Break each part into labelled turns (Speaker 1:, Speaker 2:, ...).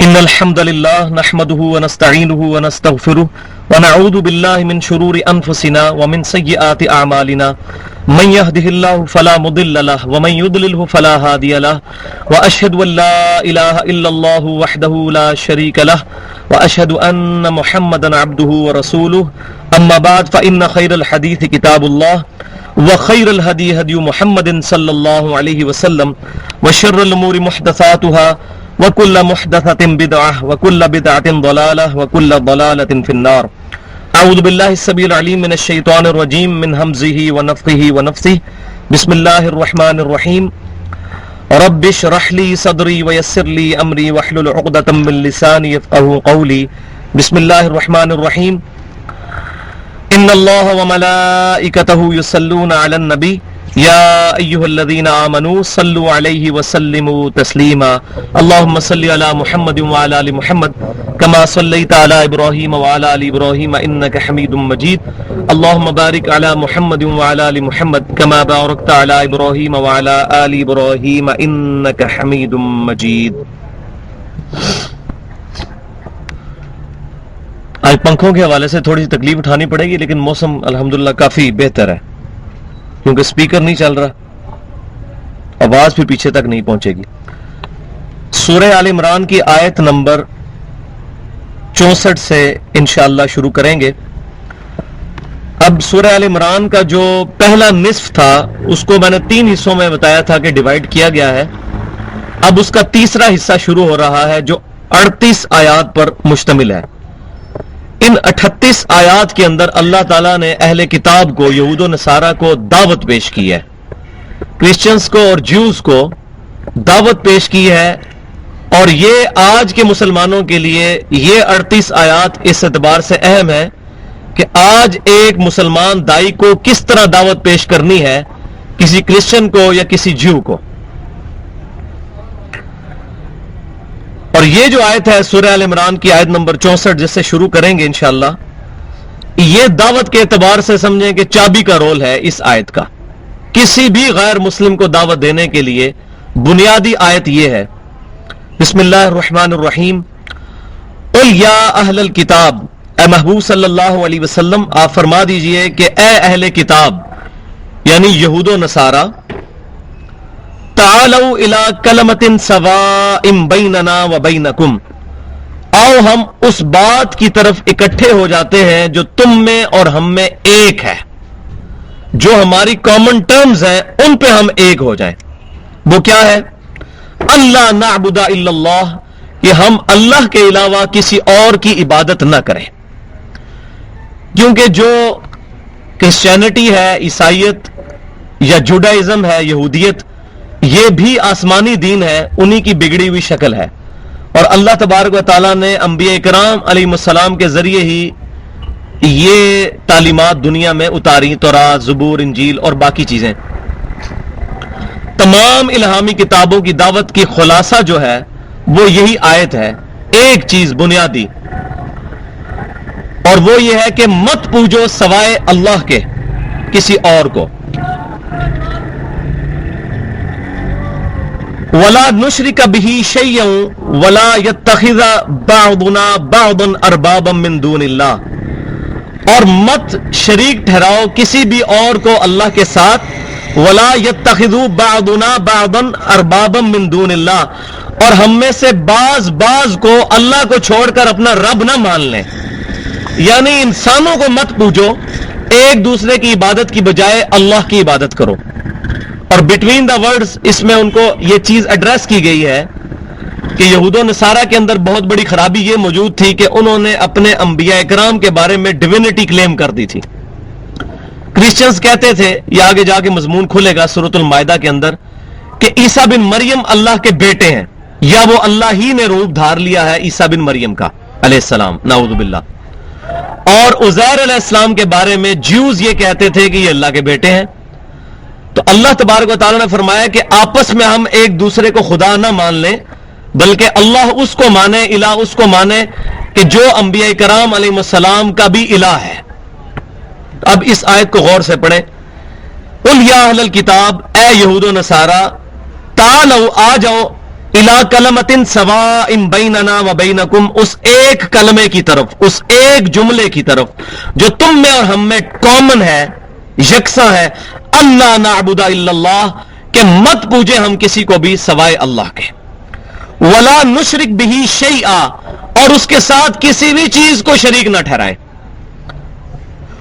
Speaker 1: إن الحمد لله نحمده ونستعينه ونستغفره ونعوذ بالله من شرور أنفسنا ومن سيئات أعمالنا من يهده الله فلا مضل له ومن يضلله فلا هادي له وأشهد أن لا إله إلا الله وحده لا شريك له وأشهد أن محمدا عبده ورسوله أما بعد فإن خير الحديث كتاب الله وخير الهدي هدي محمد صلى الله عليه وسلم وشر الأمور محدثاتها وكل محدثة بدعة وكل بدعة ضلالة وكل ضلالة في النار. أعوذ بالله السميع العليم من الشيطان الرجيم من همزه ونفخه ونفثه. بسم الله الرحمن الرحيم. رب اشرح لي صدري ويسر لي أمري واحلل عقدة من لساني يفقهوا قولي. بسم الله الرحمن الرحيم. إن الله وملائكته يصلون على النبي يا أيها الذين آمنوا صلوا عليه وسلموا تسليما. اللهم صل على محمد وعلى آل محمد كما صليت على إبراهيم وعلى آل إبراهيم إنك حميد مجيد. اللهم بارك على محمد وعلى آل محمد كما باركت على إبراهيم وعلى آل إبراهيم إنك حميد مجيد. آج پنکھوں کے حوالے سے تھوڑی سی تکلیف اٹھانی پڑے گی، لیکن موسم الحمدللہ کافی بہتر ہے کیونکہ سپیکر نہیں چل رہا، آواز بھی پیچھے تک نہیں پہنچے گی. سورہ آل عمران کی آیت نمبر 64 سے انشاءاللہ شروع کریں گے. اب سورہ آل عمران کا جو پہلا نصف تھا اس کو میں نے 3 حصوں میں بتایا تھا کہ ڈیوائیڈ کیا گیا ہے. اب اس کا تیسرا حصہ شروع ہو رہا ہے جو 38 آیات پر مشتمل ہے. ان 38 آیات کے اندر اللہ تعالیٰ نے اہل کتاب کو، یہود و نصارہ کو دعوت پیش کی ہے، کرسچنز کو اور جیوز کو دعوت پیش کی ہے. اور یہ آج کے مسلمانوں کے لیے یہ 38 آیات اس اعتبار سے اہم ہے کہ آج ایک مسلمان دائی کو کس طرح دعوت پیش کرنی ہے، کسی کرسچن کو یا کسی جیو کو. اور یہ جو آیت ہے سورہ آل عمران کی آیت نمبر 64 جس سے شروع کریں گے انشاءاللہ، یہ دعوت کے اعتبار سے سمجھیں کہ چابی کا رول ہے اس آیت کا. کسی بھی غیر مسلم کو دعوت دینے کے لیے بنیادی آیت یہ ہے. بسم اللہ الرحمن الرحیم. قل یا اہل الکتاب، اے محبوب صلی اللہ علیہ وسلم آپ فرما دیجئے کہ اے اہل کتاب یعنی یہود و نصارہ، تعالوا الی کلمۃ سواء بیننا و بینکم، آؤ ہم اس بات کی طرف اکٹھے ہو جاتے ہیں جو تم میں اور ہم میں ایک ہے، جو ہماری کامن ٹرمز ہیں ان پہ ہم ایک ہو جائیں. وہ کیا ہے؟ اللہ نعبد الا اللہ، کہ ہم اللہ کے علاوہ کسی اور کی عبادت نہ کریں. کیونکہ جو کرسچینٹی ہے، عیسائیت یا جوڈائزم ہے، یہودیت، یہ بھی آسمانی دین ہے، انہی کی بگڑی ہوئی شکل ہے. اور اللہ تبارک و تعالیٰ نے انبیاء کرام علیہ السلام کے ذریعے ہی یہ تعلیمات دنیا میں اتاری، تورات، زبور، انجیل اور باقی چیزیں. تمام الہامی کتابوں کی دعوت کی خلاصہ جو ہے وہ یہی آیت ہے، ایک چیز بنیادی، اور وہ یہ ہے کہ مت پوجو سوائے اللہ کے کسی اور کو. ولا نشرک بہ شیئا ولا یتخذ بعضنا بعضا اربابا من دون اللہ، اور مت شریک ٹھہراؤ کسی بھی اور کو اللہ کے ساتھ. ولا یتخذ بعضنا بعضا اربابا من دون اللہ، اور ہم میں سے بعض کو اللہ کو چھوڑ کر اپنا رب نہ مان لیں. یعنی انسانوں کو مت پوجو، ایک دوسرے کی عبادت کی بجائے اللہ کی عبادت کرو. اور بٹوین دا ورڈز اس میں ان کو یہ چیز ایڈریس کی گئی ہے کہ یہود و نصارہ کے اندر بہت بڑی خرابی یہ موجود تھی کہ انہوں نے اپنے انبیاء کرام کے بارے میں ڈیوینٹی کلیم کر دی تھی. کرسچنز کہتے تھے، یہ آگے جا کے مضمون کھلے گا سورۃ المائدہ کے اندر، کہ عیسیٰ بن مریم اللہ کے بیٹے ہیں، یا وہ اللہ ہی نے روپ دھار لیا ہے عیسیٰ بن مریم کا علیہ السلام، نعوذ باللہ. اور عزیر علیہ السلام کے بارے میں جیوز یہ کہتے تھے کہ یہ اللہ کے بیٹے ہیں. تو اللہ تبارک و تعالیٰ نے فرمایا کہ آپس میں ہم ایک دوسرے کو خدا نہ مان لیں، بلکہ اللہ اس کو مانے، الہ اس کو مانے کہ جو انبیاء کرام علیہ السلام کا بھی الہ ہے. اب اس آیت کو غور سے پڑھیں. قل یا اہل الکتاب، اے یہود و نصارہ، تعالوا آ جاؤ الا کلمۃ سواء بیننا و بینکم، اس ایک کلمے کی طرف، اس ایک جملے کی طرف جو تم میں اور ہم میں کامن ہے، یکساں ہے، اللہ نعبد الا اللہ، کہ مت پوجے ہم کسی کو بھی سوائے اللہ کے، ولا نشرک بہ شیئا، اور اس کے ساتھ کسی بھی چیز کو شریک نہ ٹھہرائے،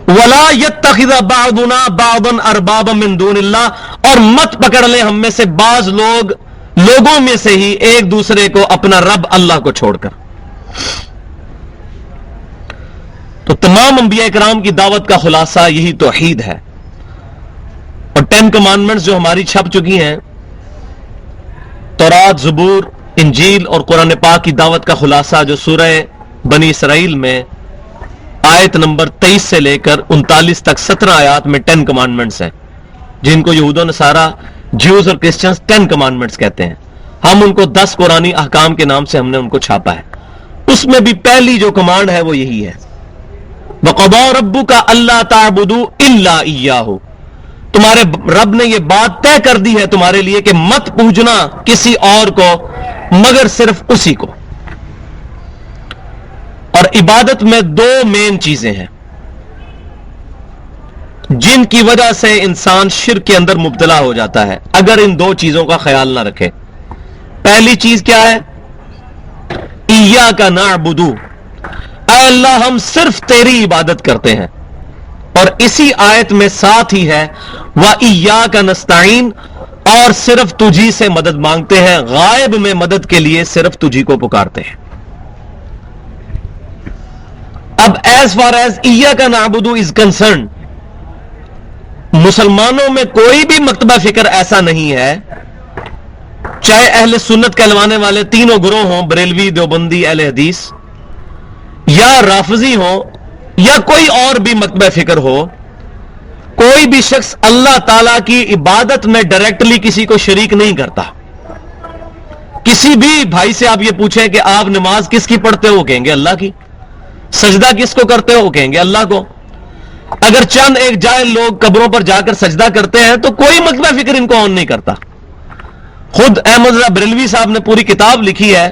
Speaker 1: ولا یتخذ بعضنا بعضا اربابا من دون اللہ، اور مت پکڑ لیں ہم میں سے بعض لوگوں میں سے ہی ایک دوسرے کو اپنا رب اللہ کو چھوڑ کر۔ تو تمام انبیاء کرام کی دعوت کا خلاصہ یہی توحید ہے، اور 10 کمانڈمنٹس جو ہماری چھپ چکی ہیں، تورات، زبور، انجیل اور قرآن پاک کی دعوت کا خلاصہ جو سورہ بنی اسرائیل میں آیت نمبر 23 سے لے کر 39 تک 17 آیات میں 10 کمانڈمنٹس ہیں، جن کو یہود و نصارہ، جیوز اور کرسچنز 10 کمانڈمنٹس کہتے ہیں۔ ہم ان کو 10 قرآنی احکام کے نام سے ہم نے ان کو چھاپا ہے۔ اس میں بھی پہلی جو کمانڈ ہے وہ یہی ہے، وَقَضَىٰ رَبُّكَ أَلَّا تَعْبُدُوا إِلَّا إِيَّاهُ، تمہارے رب نے یہ بات طے کر دی ہے تمہارے لیے کہ مت پوجنا کسی اور کو مگر صرف اسی کو۔ اور عبادت میں 2 مین چیزیں ہیں جن کی وجہ سے انسان شرک کے اندر مبتلا ہو جاتا ہے اگر ان 2 چیزوں کا خیال نہ رکھے۔ پہلی چیز کیا ہے؟ ایاک نعبد، اے اللہ ہم صرف تیری عبادت کرتے ہیں، اور اسی آیت میں ساتھ ہی ہے وَإِيَّاكَ نَسْتَعِينُ، اور صرف تجھی سے مدد مانگتے ہیں، غائب میں مدد کے لیے صرف تجھی کو پکارتے ہیں۔ اب as far as ایاک نعبد is concerned، مسلمانوں میں کوئی بھی مکتبہ فکر ایسا نہیں ہے، چاہے اہل سنت کہلوانے والے تینوں گروہ ہوں، بریلوی، دیوبندی، اہل حدیث، یا رافضی ہوں، یا کوئی اور بھی مکتبہ فکر ہو، کوئی بھی شخص اللہ تعالی کی عبادت میں ڈائریکٹلی کسی کو شریک نہیں کرتا۔ کسی بھی بھائی سے آپ یہ پوچھیں کہ آپ نماز کس کی پڑھتے ہو، کہیں گے اللہ کی۔ سجدہ کس کو کرتے ہو، کہیں گے اللہ کو۔ اگر چند ایک جاہل لوگ قبروں پر جا کر سجدہ کرتے ہیں تو کوئی مکتبہ فکر ان کو آن نہیں کرتا۔ خود احمد رضا بریلوی صاحب نے پوری کتاب لکھی ہے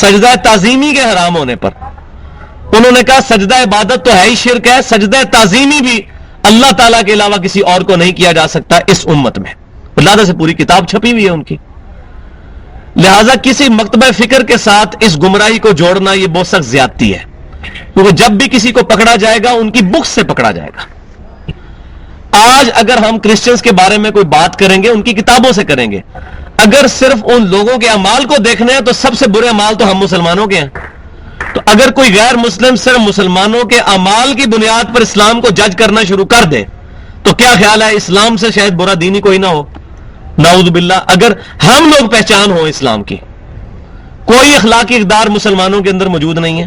Speaker 1: سجدہ تعظیمی کے حرام ہونے پر۔ انہوں نے کہا سجدہ عبادت تو ہے ہی شرک ہے، سجدہ تعظیمی بھی اللہ تعالیٰ کے علاوہ کسی اور کو نہیں کیا جا سکتا اس امت میں۔ لہذا سے پوری کتاب چھپی ہوئی ہے ان کی۔ لہذا کسی مکتبہ فکر کے ساتھ اس گمراہی کو جوڑنا یہ بہت سخت زیادتی ہے، کیونکہ جب بھی کسی کو پکڑا جائے گا ان کی بک سے پکڑا جائے گا۔ آج اگر ہم کرسچنز کے بارے میں کوئی بات کریں گے ان کی کتابوں سے کریں گے، اگر صرف ان لوگوں کے اعمال کو دیکھنے ہیں تو سب سے برے اعمال تو ہم مسلمانوں کے ہیں۔ تو اگر کوئی غیر مسلم صرف مسلمانوں کے اعمال کی بنیاد پر اسلام کو جج کرنا شروع کر دے تو کیا خیال ہے اسلام سے شاید برا دین ہی کوئی نہ ہو، نعوذ باللہ۔ اگر ہم لوگ پہچان ہو اسلام کی، کوئی اخلاقی اقدار مسلمانوں کے اندر موجود نہیں ہے،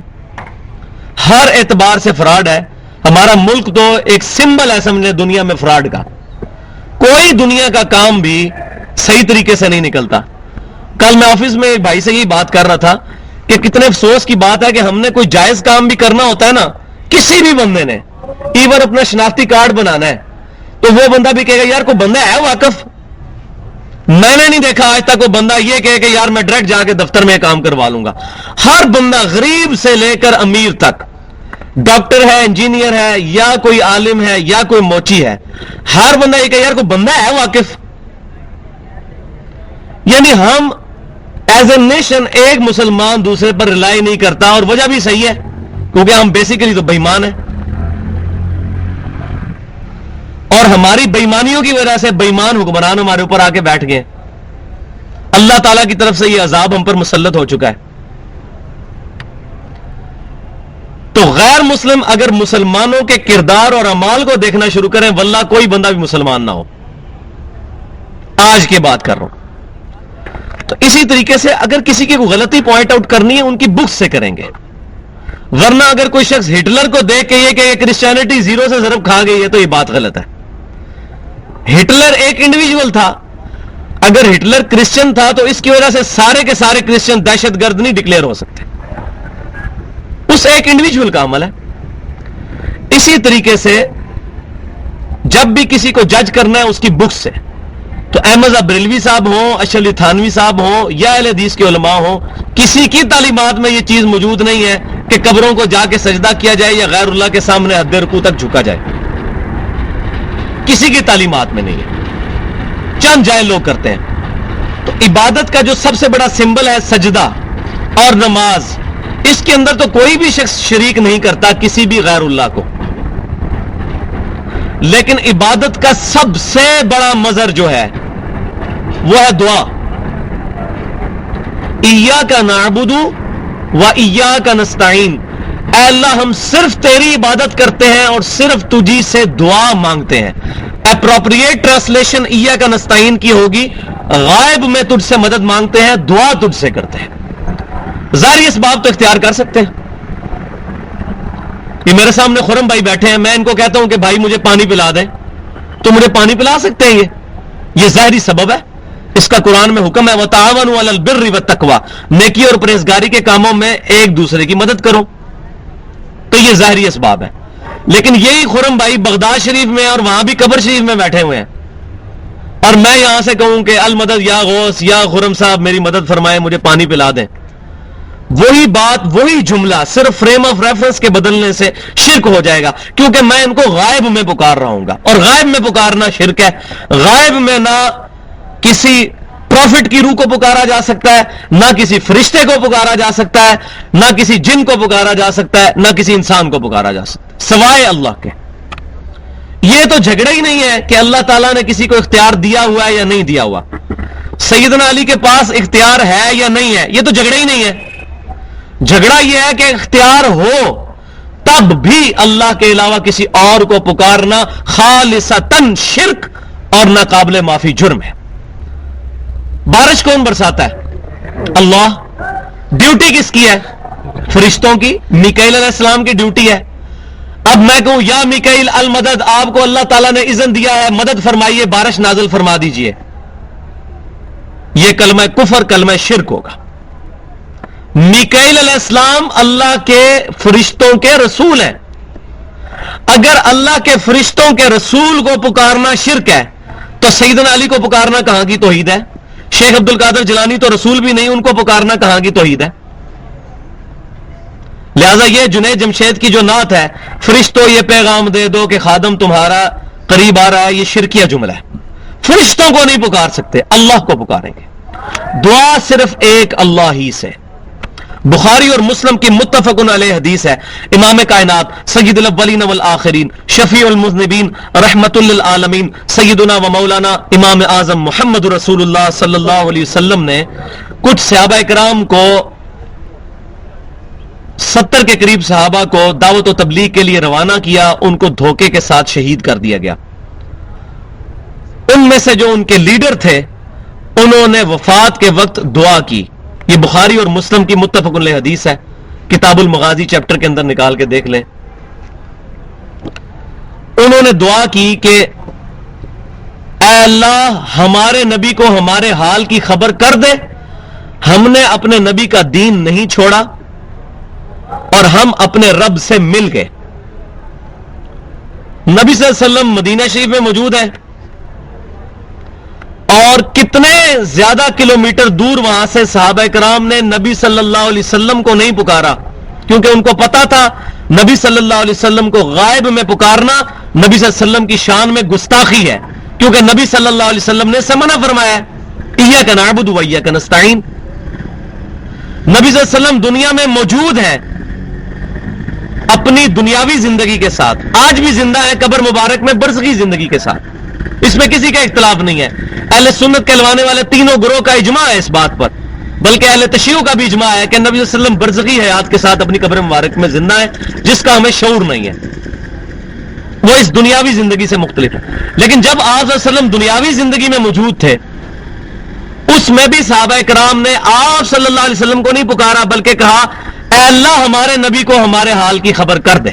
Speaker 1: ہر اعتبار سے فراڈ ہے۔ ہمارا ملک تو ایک سمبل ہے سمجھے دنیا میں فراڈ کا، کوئی دنیا کا کام بھی صحیح طریقے سے نہیں نکلتا۔ کل میں آفس میں بھائی سے یہی بات کر رہا تھا کہ کتنے افسوس کی بات ہے کہ ہم نے کوئی جائز کام بھی کرنا ہوتا ہے نا، کسی بھی بندے نے ایون اپنا شناختی کارڈ بنانا ہے تو وہ بندہ بھی کہے گا یار کوئی بندہ ہے واقف؟ میں نے نہیں دیکھا آج تک کوئی بندہ یہ کہے کہ یار میں ڈائریکٹ جا کے دفتر میں کام کروا لوں گا۔ ہر بندہ غریب سے لے کر امیر تک، ڈاکٹر ہے، انجینئر ہے، یا کوئی عالم ہے، یا کوئی موچی ہے، ہر بندہ یہ کہ یار کوئی بندہ ہے واقف؟ یعنی ہم ایز اے نیشن ایک مسلمان دوسرے پر ریلائی نہیں کرتا، اور وجہ بھی صحیح ہے کیونکہ ہم بیسیکلی تو بے ایمان ہیں، اور ہماری بے ایمانیوں کی وجہ سے بے ایمان حکمران ہمارے اوپر آ کے بیٹھ گئے۔ اللہ تعالیٰ کی طرف سے یہ عذاب ہم پر مسلط ہو چکا ہے۔ تو غیر مسلم اگر مسلمانوں کے کردار اور اعمال کو دیکھنا شروع کریں، واللہ کوئی بندہ بھی مسلمان نہ ہو، آج کی بات کر رہا ہوں۔ تو اسی طریقے سے اگر کسی کی کوئی غلطی پوائنٹ آؤٹ کرنی ہے ان کی بک سے کریں گے، ورنہ اگر کوئی شخص ہٹلر کو دیکھ کے یہ کہ کرسچینٹی زیرو سے ضرب کھا گئی ہے تو یہ بات غلط ہے۔ ہٹلر ایک انڈیویجول تھا، اگر ہٹلر کرسچن تھا تو اس کی وجہ سے سارے کے سارے کرسچن دہشت گرد نہیں ڈکلیئر ہو سکتے، اس ایک انڈیویجول کا عمل ہے۔ اسی طریقے سے جب بھی کسی کو جج کرنا ہے اس کی بک سے، تو احمد بریلوی صاحب ہوں، اشرف علی تھانوی صاحب ہوں یا اہل حدیث کے علماء ہوں، کسی کی تعلیمات میں یہ چیز موجود نہیں ہے کہ قبروں کو جا کے سجدہ کیا جائے یا غیر اللہ کے سامنے حد رکوع تک جھکا جائے. کسی کی تعلیمات میں نہیں ہے، چند جائے لوگ کرتے ہیں. تو عبادت کا جو سب سے بڑا سمبل ہے سجدہ اور نماز، اس کے اندر تو کوئی بھی شخص شریک نہیں کرتا کسی بھی غیر اللہ کو. لیکن عبادت کا سب سے بڑا مظہر جو ہے وہ ہے دعا. ایاک نعبد و ایاک نستعین، اے اللہ ہم صرف تیری عبادت کرتے ہیں اور صرف تجھی سے دعا مانگتے ہیں. اپروپریٹ ٹرانسلیشن ایاک نستعین کی ہوگی غائب میں تجھ سے مدد مانگتے ہیں، دعا تجھ سے کرتے ہیں. ظاہر اس باب تو اختیار کر سکتے ہیں. یہ میرے سامنے خرم بھائی بیٹھے ہیں، میں ان کو کہتا ہوں کہ بھائی مجھے پانی پلا دیں، تو مجھے پانی پلا سکتے ہیں. یہ ظاہری سبب ہے، اس کا قرآن میں حکم ہے وَتَعَاوَنُوا عَلَى الْبِرِّ وَالتَّقْوَىٰ، نیکی اور پرہیزگاری کے کاموں میں ایک دوسرے کی مدد کرو. تو یہ ظاہری اسباب ہے. لیکن یہی خرم بھائی بغداد شریف میں اور وہاں بھی قبر شریف میں بیٹھے ہوئے ہیں، اور میں یہاں سے کہوں کہ المدد یا غوث یا خرم صاحب میری مدد فرمائیں، مجھے پانی پلا دیں. وہی بات، وہی جملہ صرف فریم آف ریفرنس کے بدلنے سے شرک ہو جائے گا، کیونکہ میں ان کو غائب میں پکار رہا ہوں گا، اور غائب میں پکارنا شرک ہے. غائب میں نہ کسی پروفٹ کی روح کو پکارا جا سکتا ہے، نہ کسی فرشتے کو پکارا جا سکتا ہے، نہ کسی جن کو پکارا جا سکتا ہے، نہ کسی انسان کو پکارا جا سکتا ہے سوائے اللہ کے. یہ تو جھگڑا ہی نہیں ہے کہ اللہ تعالیٰ نے کسی کو اختیار دیا ہوا ہے یا نہیں دیا ہوا. سیدنا علی کے پاس اختیار ہے یا نہیں ہے، یہ تو جھگڑا ہی نہیں ہے. جھگڑا یہ ہے کہ اختیار ہو تب بھی اللہ کے علاوہ کسی اور کو پکارنا خالصتاً شرک اور ناقابل معافی جرم ہے. بارش کون برساتا ہے؟ اللہ. ڈیوٹی کس کی ہے؟ فرشتوں کی. میکائیل علیہ السلام کی ڈیوٹی ہے. اب میں کہوں یا میکائیل المدد، آپ کو اللہ تعالیٰ نے اذن دیا ہے مدد فرمائیے، بارش نازل فرما دیجئے، یہ کلمہ کفر، کلمہ شرک ہوگا. میکائیل علیہ السلام اللہ کے فرشتوں کے رسول ہیں. اگر اللہ کے فرشتوں کے رسول کو پکارنا شرک ہے تو سیدنا علی کو پکارنا کہاں کی توحید ہے؟ شیخ عبد القادر جیلانی تو رسول بھی نہیں، ان کو پکارنا کہاں کی توحید ہے؟ لہذا یہ جنید جمشید کی جو نعت ہے، فرشتوں یہ پیغام دے دو کہ خادم تمہارا قریب آ رہا ہے، یہ شرکیہ جملہ ہے. فرشتوں کو نہیں پکار سکتے، اللہ کو پکاریں گے. دعا صرف ایک اللہ ہی سے. بخاری اور مسلم کی متفق علیہ حدیث ہے، امام کائنات سید الاولین والآخرین شفیع المذنبین رحمت للعالمین سیدنا و مولانا امام اعظم محمد رسول اللہ صلی اللہ علیہ وسلم نے کچھ صحابہ کرام کو، 70 کے قریب صحابہ کو دعوت و تبلیغ کے لیے روانہ کیا. ان کو دھوکے کے ساتھ شہید کر دیا گیا. ان میں سے جو ان کے لیڈر تھے انہوں نے وفات کے وقت دعا کی. یہ بخاری اور مسلم کی متفق علیہ حدیث ہے، کتاب المغازی چیپٹر کے اندر نکال کے دیکھ لیں. انہوں نے دعا کی کہ اے اللہ ہمارے نبی کو ہمارے حال کی خبر کر دے، ہم نے اپنے نبی کا دین نہیں چھوڑا اور ہم اپنے رب سے مل گئے. نبی صلی اللہ علیہ وسلم مدینہ شریف میں موجود ہے، اور کتنے زیادہ کلومیٹر دور وہاں سے صحابہ کرام نے نبی صلی اللہ علیہ وسلم کو نہیں پکارا، کیونکہ ان کو پتا تھا نبی صلی اللہ علیہ وسلم کو غائب میں پکارنا نبی صلی اللہ علیہ وسلم کی شان میں گستاخی ہے، کیونکہ نبی صلی اللہ علیہ وسلم نے منع فرمایا ہے ایاک نعبد و ایاک نستعین. نبی صلی اللہ علیہ وسلم دنیا میں موجود ہیں اپنی دنیاوی زندگی کے ساتھ، آج بھی زندہ ہے قبر مبارک میں برزخی زندگی کے ساتھ، اس میں کسی کا اختلاف نہیں ہے. اہل سنت کہلوانے والے تینوں گروہ کا اجماع ہے اس بات پر، بلکہ اہل تشیع کا بھی اجماع ہے کہ نبی صلی اللہ علیہ وسلم برزخی حیات کے ساتھ اپنی قبر مبارک میں زندہ ہے، جس کا ہمیں شعور نہیں ہے، وہ اس دنیاوی زندگی سے مختلف ہے. لیکن جب آپ صلی اللہ علیہ وسلم دنیاوی زندگی میں موجود تھے، اس میں بھی صحابہ کرام نے آپ صلی اللہ علیہ وسلم کو نہیں پکارا، بلکہ کہا اے اللہ ہمارے نبی کو ہمارے حال کی خبر کر دے.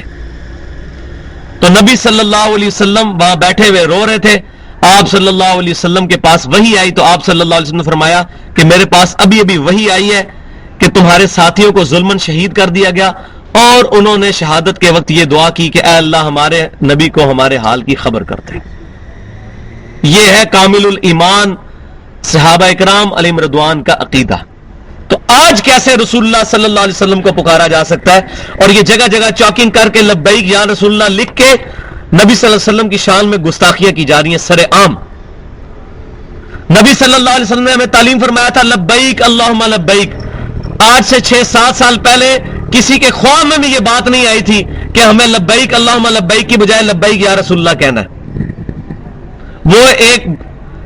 Speaker 1: تو نبی صلی اللہ علیہ وسلم وہاں بیٹھے ہوئے رو رہے تھے. آپ صلی اللہ علیہ وسلم کے پاس وحی آئی تو آپ صلی اللہ علیہ وسلم نے فرمایا کہ میرے پاس ابھی ابھی وحی آئی ہے کہ تمہارے ساتھیوں کو ظلماً شہید کر دیا گیا. اور انہوں نے شہادت کے وقت یہ دعا کی کہ اے اللہ ہمارے نبی کو ہمارے حال کی خبر کر دے. یہ ہے کامل الایمان صحابہ اکرام علیہم رضوان کا عقیدہ. تو آج کیسے رسول اللہ صلی اللہ علیہ وسلم کو پکارا جا سکتا ہے اور یہ جگہ جگہ چاکنگ کر کے لبیک یا رسول اللہ لکھ کے نبی صلی اللہ علیہ وسلم کی شان میں گستاخیاں کی جا رہی ہیں سر عام. نبی صلی اللہ علیہ وسلم نے ہمیں تعلیم فرمایا تھا لبیک اللہم لبیک. آج سے 6-7 سال پہلے کسی کے خواب میں بھی یہ بات نہیں آئی تھی کہ ہمیں لبیک اللہم لبیک کی بجائے لبیک یا رسول اللہ کہنا ہے. وہ ایک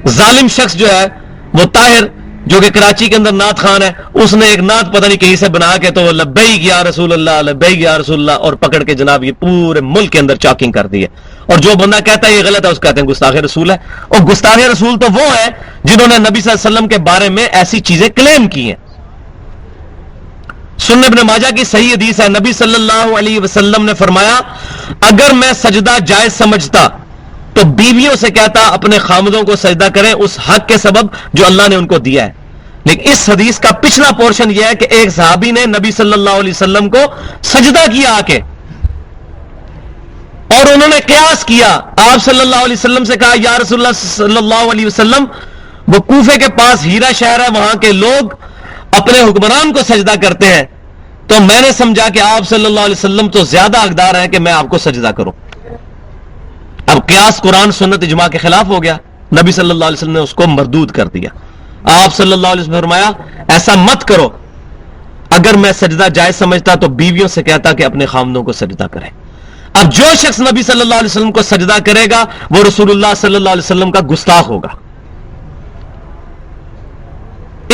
Speaker 1: ظالم شخص جو ہے وہ طاہر جو کہ کراچی کے اندر نعت خان ہے, اس نے ایک نعت پتہ نہیں کہیں سے بنا کے تو لبیک یا رسول اللہ لبیک یا رسول اللہ اور پکڑ کے جناب یہ پورے ملک کے اندر چاکنگ کر دی ہے. اور جو بندہ کہتا ہے یہ غلط ہے اس کہتے ہیں گستاخ رسول ہے. اور گستاخ رسول تو وہ ہے جنہوں نے نبی صلی اللہ علیہ وسلم کے بارے میں ایسی چیزیں کلیم کی ہیں. سنن ابن ماجہ کی صحیح حدیث ہے, نبی صلی اللہ علیہ وسلم نے فرمایا اگر میں سجدہ جائز سمجھتا تو بیویوں سے کہتا اپنے خامدوں کو سجدہ کریں اس حق کے سبب جو اللہ نے ان کو دیا ہے. لیکن اس حدیث کا پچھلا پورشن یہ ہے کہ ایک صحابی نے نبی صلی اللہ علیہ وسلم کو سجدہ کیا آ کے, اور انہوں نے قیاس کیا. آپ صلی اللہ علیہ وسلم سے کہا یا رسول اللہ صلی اللہ علیہ وسلم وہ کوفے کے پاس ہیرا شہر ہے, وہاں کے لوگ اپنے حکمران کو سجدہ کرتے ہیں, تو میں نے سمجھا کہ آپ صلی اللہ علیہ وسلم تو زیادہ حقدار ہیں کہ میں آپ کو سجدہ کروں. اب قیاس قرآن سنت اجماع کے خلاف ہو گیا, نبی صلی اللہ علیہ وسلم نے اس کو مردود کر دیا. آپ صلی اللہ علیہ وسلم نے فرمایا ایسا مت کرو, اگر میں سجدہ جائز سمجھتا تو بیویوں سے کہتا کہ اپنے خامدوں کو سجدہ کریں. اب جو شخص نبی صلی اللہ علیہ وسلم کو سجدہ کرے گا وہ رسول اللہ صلی اللہ علیہ وسلم کا گستاخ ہوگا.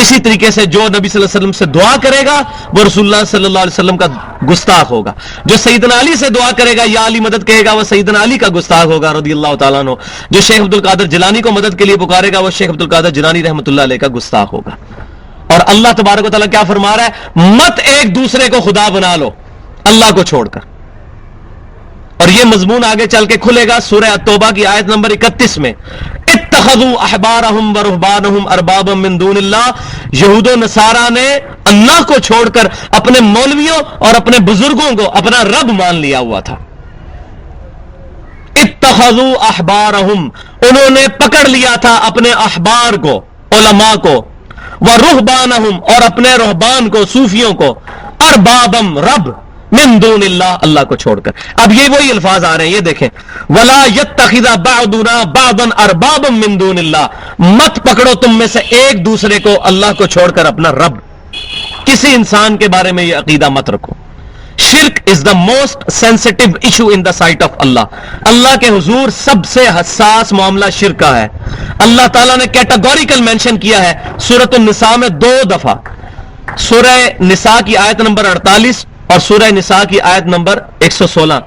Speaker 1: اسی طریقے سے جو نبی صلی اللہ علیہ وسلم سے دعا کرے گا وہ رسول اللہ صلی اللہ علیہ وسلم کا گستاخ ہوگا. جو سیدنا علی سے دعا کرے گا یا علی مدد کہے گا وہ سیدنا علی کا گستاخ ہوگا رضی اللہ تعالیٰ عنہ. جو شیخ عبد القادر جیلانی کو مدد کے لیے پکارے گا وہ شیخ عبد القادر جیلانی رحمۃ اللہ علیہ کا گستاخ ہوگا. اور اللہ تبارک و تعالیٰ کیا فرما رہا ہے, مت ایک دوسرے کو خدا بنا لو اللہ کو چھوڑ کر. اور یہ مضمون آگے چل کے کھلے گا سورہ التوبہ کی آیت نمبر 31 میں, اتخذوا احبارهم ورهبانهم اربابا من دون اللہ. یہود و نصارہ نے اللہ کو چھوڑ کر اپنے مولویوں اور اپنے بزرگوں کو اپنا رب مان لیا ہوا تھا. اتخذوا احبارهم, انہوں نے پکڑ لیا تھا اپنے احبار کو علماء کو, ورهبانهم اور اپنے رہبان کو صوفیوں کو, اربابم رب من دون اللہ اللہ کو چھوڑ کر. اب یہ وہی الفاظ آ رہے ہیں, یہ دیکھیں ولا يتخذ بعضنا بعضا اربابا من دون اللہ, مت پکڑو تم میں سے ایک دوسرے کو اللہ کو چھوڑ کر اپنا رب. کسی انسان کے بارے میں یہ عقیدہ مت رکھو. شرک is the most sensitive issue in the sight of Allah. Allah کے حضور سب سے حساس معاملہ شرک کا ہے. اللہ تعالیٰ نے کیٹاگوریکل مینشن کیا ہے سورۃ النساء میں 2 دفعہ, سورہ نساء کی آیت نمبر 48 اور سورہ نساء کی آیت نمبر 116,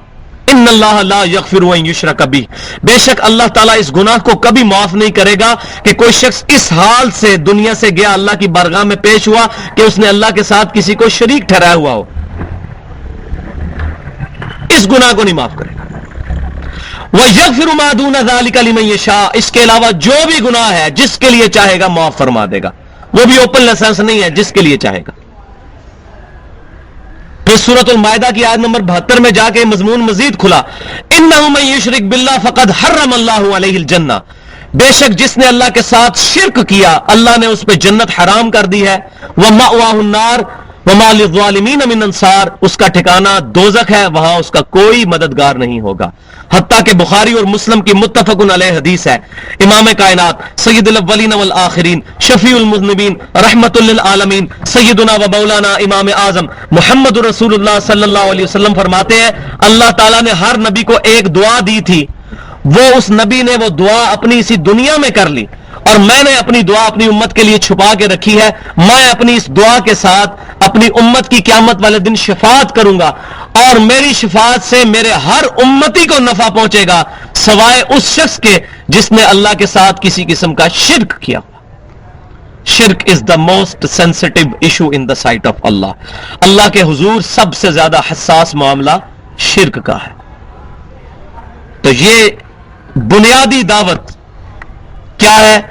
Speaker 1: ان اللہ لا یغفر ان یشرک بہ, بے شک اللہ تعالیٰ اس گناہ کو کبھی معاف نہیں کرے گا کہ کوئی شخص اس حال سے دنیا سے گیا, اللہ کی بارگاہ میں پیش ہوا کہ اس نے اللہ کے ساتھ کسی کو شریک ٹھہرایا ہوا ہو, اس گناہ کو نہیں معاف کرے گا. وَيَغْفِرُ مَا دُونَ ذَلِكَ لِمَن يَشَاءُ, اس کے علاوہ جو بھی گناہ ہے جس کے لیے چاہے گا معاف فرما دے گا. وہ بھی اوپن لائسنس نہیں ہے, جس کے لیے چاہے گا. پھر سورۃ المائدہ کی آیت نمبر 72 میں جا کے مضمون مزید کھلا, اِنَّهُ مَن يُشْرِكْ بِاللَّهِ فَقَدْ حَرَّمَ اللَّهُ عَلَيْهِ الْجَنَّةَ, بے شک جس نے اللہ کے ساتھ شرک کیا اللہ نے اس پہ جنت حرام کر دی ہے. وَمَأْوَاهُ النَّارُ وَمَا لِلظَّالِمِينَ مِنْ أَنصَارٍ, اس کا ٹھکانہ دوزخ ہے, وہاں اس کا کوئی مددگار نہیں ہوگا. حتیٰ کہ بخاری اور مسلم کی متفق علیہ حدیث ہے, امام کائنات سید الاولین والآخرین شفیع المذنبین رحمت للعالمین سیدنا و مولانا امام اعظم محمد رسول اللہ صلی اللہ علیہ وسلم فرماتے ہیں اللہ تعالیٰ نے ہر نبی کو ایک دعا دی تھی, وہ اس نبی نے وہ دعا اپنی اسی دنیا میں کر لی, اور میں نے اپنی دعا اپنی امت کے لیے چھپا کے رکھی ہے. میں اپنی اس دعا کے ساتھ اپنی امت کی قیامت والے دن شفاعت کروں گا, اور میری شفاعت سے میرے ہر امتی کو نفع پہنچے گا سوائے اس شخص کے جس نے اللہ کے ساتھ کسی قسم کا شرک کیا. شرک is the most sensitive issue in the sight of Allah. Allah کے حضور سب سے زیادہ حساس معاملہ شرک کا ہے. تو یہ بنیادی دعوت کیا ہے؟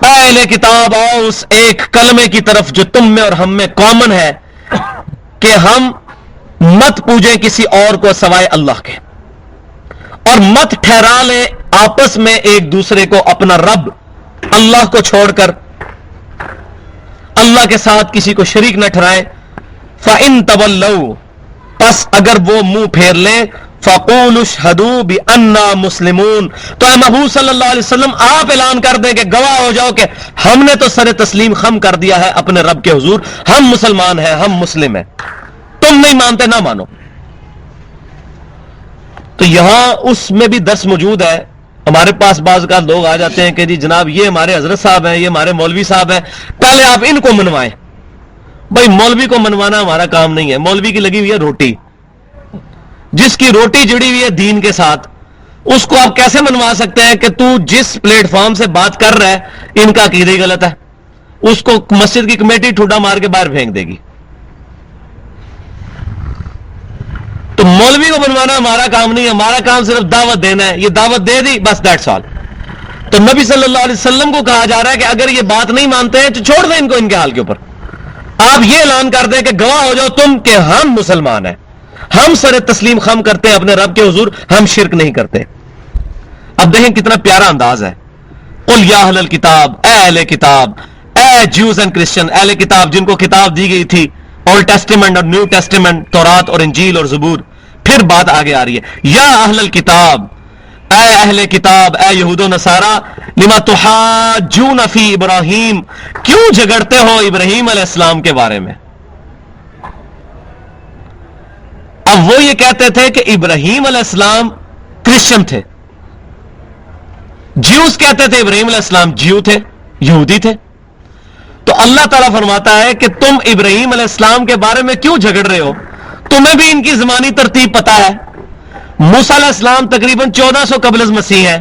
Speaker 1: پہلے کتاب آؤ اس ایک کلمے کی طرف جو تم میں اور ہم میں کامن ہے کہ ہم مت پوجیں کسی اور کو سوائے اللہ کے, اور مت ٹھہرا لے آپس میں ایک دوسرے کو اپنا رب اللہ کو چھوڑ کر، اللہ کے ساتھ کسی کو شریک نہ ٹھہرائے. فَإِن تَوَلَّوْا، پس اگر وہ منہ پھیر لیں، فَقُولُوا اشْهَدُوا بِأَنَّا مُسْلِمُونَ، تو اے محبوب صلی اللہ علیہ وسلم آپ اعلان کر دیں کہ گواہ ہو جاؤ کہ ہم نے تو سر تسلیم خم کر دیا ہے اپنے رب کے حضور، ہم مسلمان ہیں، ہم مسلم ہیں، تم نہیں مانتے نہ مانو. تو یہاں اس میں بھی درس موجود ہے. ہمارے پاس بعض کا لوگ آ جاتے ہیں کہ جی جناب یہ ہمارے حضرت صاحب ہیں، یہ ہمارے مولوی صاحب ہیں، پہلے آپ ان کو منوائیں. بھائی مولوی کو منوانا ہمارا کام نہیں ہے. مولوی کی لگی ہوئی ہے روٹی، جس کی روٹی جڑی ہوئی ہے دین کے ساتھ، اس کو آپ کیسے منوا سکتے ہیں کہ تو جس پلیٹ فارم سے بات کر رہا ہے ان کا عقیدہ ہی غلط ہے، اس کو مسجد کی کمیٹی ٹھوڈا مار کے باہر پھینک دے گی. تو مولوی کو بنوانا ہمارا کام نہیں ہے، ہمارا کام صرف دعوت دینا ہے. یہ دعوت دے دی بس، دیٹس آل. تو نبی صلی اللہ علیہ وسلم کو کہا جا رہا ہے کہ اگر یہ بات نہیں مانتے ہیں تو چھوڑ دیں ان کو ان کے حال کے اوپر. آپ یہ اعلان کر دیں کہ گواہ ہو جاؤ تم کہ ہم مسلمان ہیں، ہم سر تسلیم خم کرتے ہیں اپنے رب کے حضور، ہم شرک نہیں کرتے. اب دیکھیں کتنا پیارا انداز ہے. قل یا اہل الکتاب، اے اہل کتاب، اے جیوز اینڈ کرسچن، اہل کتاب جن کو کتاب دی گئی تھی، اولڈ ٹیسٹیمنٹ اور نیو ٹیسٹیمنٹ، تورات اور انجیل اور زبور. پھر بات آگے آ رہی ہے، یا اہل الکتاب، اے اہل کتاب، اے یہود و نصارہ، لما تحاجون فی ابراہیم، کیوں جھگڑتے ہو ابراہیم علیہ السلام کے بارے میں. اب وہ یہ کہتے تھے کہ ابراہیم علیہ السلام کرسچن تھے، جیوز کہتے تھے ابراہیم علیہ السلام جیو تھے، یہودی تھے. تو اللہ تعالیٰ فرماتا ہے کہ تم ابراہیم علیہ السلام کے بارے میں کیوں جھگڑ رہے ہو؟ تمہیں بھی ان کی زمانی ترتیب پتا ہے. موسیٰ علیہ السلام تقریباً 1400 قبل از مسیح ہے،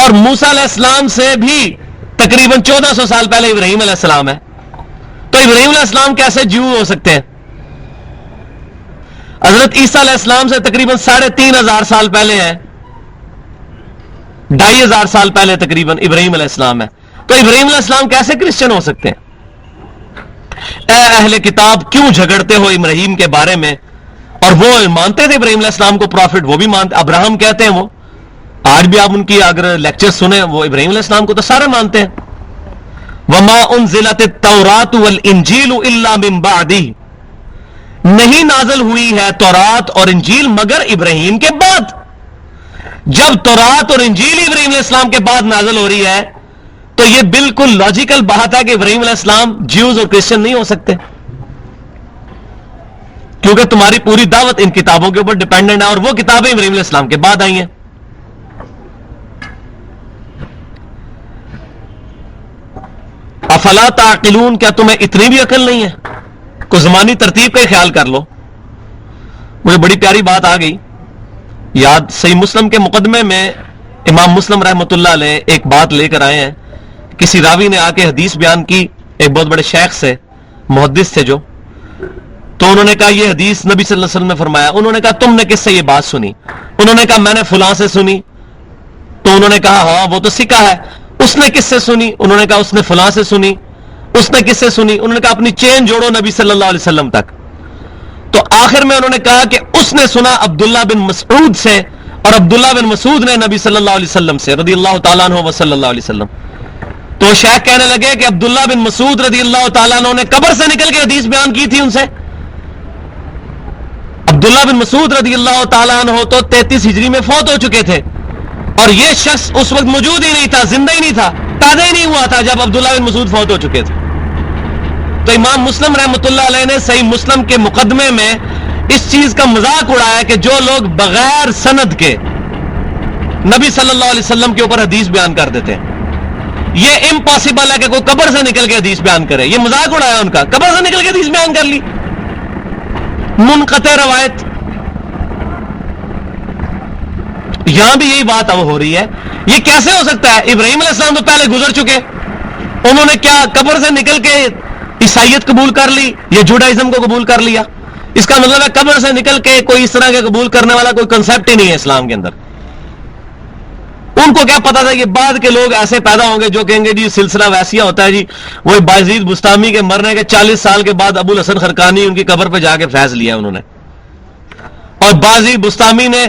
Speaker 1: اور موسیٰ علیہ السلام سے بھی تقریباً 1400 سال پہلے ابراہیم علیہ السلام ہے. تو ابراہیم علیہ السلام کیسے جیو ہو سکتے ہیں؟ حضرت عیسیٰ علیہ السلام سے تقریباً 3500 سال پہلے ہیں، 2500 سال پہلے تقریباً ابراہیم علیہ السلام ہے. تو ابراہیم علیہ السلام کیسے کرسچن ہو سکتے ہیں؟ اے اہل کتاب کیوں جھگڑتے ہو ابراہیم کے بارے میں؟ اور وہ مانتے تھے ابراہیم علیہ السلام کو پروفٹ، وہ بھی مانتے، ابراہم کہتے ہیں وہ. آج بھی آپ ان کی اگر لیکچر سنیں، وہ ابراہیم علیہ السلام کو تو سارے مانتے ہیں. وما انزلت التوراۃ والانجیل الا من بعدہ، نہیں نازل ہوئی ہے تورات اور انجیل مگر ابراہیم کے بعد. جب تورات اور انجیل ابراہیم علیہ السلام کے بعد نازل ہو رہی ہے تو یہ بالکل لاجیکل بات ہے کہ ابراہیم علیہ السلام جیوز اور کرسچن نہیں ہو سکتے، کیونکہ تمہاری پوری دعوت ان کتابوں کے اوپر ڈیپینڈنٹ ہے، اور وہ کتابیں ابراہیم علیہ السلام کے بعد آئی ہیں. افلا تعقلون، کیا تمہیں اتنی بھی عقل نہیں ہے؟ کوئی زمانی ترتیب کا خیال کر لو. مجھے بڑی پیاری بات آ گئی یاد. صحیح مسلم کے مقدمے میں امام مسلم رحمۃ اللہ علیہ ایک بات لے کر آئے ہیں. کسی راوی نے آ کے حدیث بیان کی، ایک بہت بڑے شیخ سے، محدث تھے جو. تو انہوں نے کہا یہ حدیث نبی صلی اللہ علیہ وسلم نے فرمایا. انہوں نے کہا تم نے کس سے یہ بات سنی؟ انہوں نے کہا میں نے فلاں سے سنی. تو انہوں نے کہا ہاں وہ تو سکہ ہے. اس نے کس سے سنی؟ انہوں نے کہا اس نے فلاں سے سنی. اس نے کس سے سنی؟ انہوں نے کہا اپنی چین جوڑو نبی صلی اللہ علیہ وسلم تک. تو آخر میں انہوں نے کہا کہ اس نے سنا عبداللہ بن مسعود سے، اور عبداللہ بن مسعود نے نبی صلی اللہ علیہ وسلم سے، رضی اللہ تعالیٰ عنہ و صلی اللہ علیہ وسلم. تو شیخ کہنے لگے کہ عبداللہ بن مسعود رضی اللہ تعالیٰ عنہ نے قبر سے نکل کے حدیث بیان کی تھی ان سے. عبداللہ بن مسعود رضی اللہ تعالیٰ عنہ تو 33 ہجری میں فوت ہو چکے تھے، اور یہ شخص اس وقت موجود ہی نہیں تھا، زندہ ہی نہیں تھا، پیدا ہی نہیں ہوا تھا جب عبداللہ بن مسعود فوت ہو چکے تھے. تو امام مسلم رحمۃ اللہ علیہ نے صحیح مسلم کے مقدمے میں اس چیز کا مذاق اڑایا کہ جو لوگ بغیر سند کے نبی صلی اللہ علیہ وسلم کے اوپر حدیث بیان کر دیتے ہیں، یہ امپاسبل ہے کہ کوئی قبر سے نکل کے حدیث بیان کرے. یہ مذاق اڑایا ان کا، قبر سے نکل کے حدیث بیان کر لی، منقطع روایت. یہاں بھی یہی بات اب ہو رہی ہے. یہ کیسے ہو سکتا ہے؟ ابراہیم علیہ السلام تو پہلے گزر چکے، انہوں نے کیا قبر سے نکل کے عیسائیت قبول کر لی یا جوڈائزم کو قبول کر لیا؟ اس کا مطلب ہے قبر سے نکل کے کوئی اس طرح کے قبول کرنے والا کوئی کنسیپٹ ہی نہیں ہے اسلام کے اندر. ان کو کیا پتا تھا کہ بعد کے لوگ ایسے پیدا ہوں گے جو کہیں گے جی سلسلہ ویسیہ ہوتا ہے جی، وہ بایزید بستامی کے مرنے کے 40 سال کے بعد ابو الحسن خرقانی ان کی قبر پہ جا کے فیض لیا انہوں نے. اور بازی بستامی نے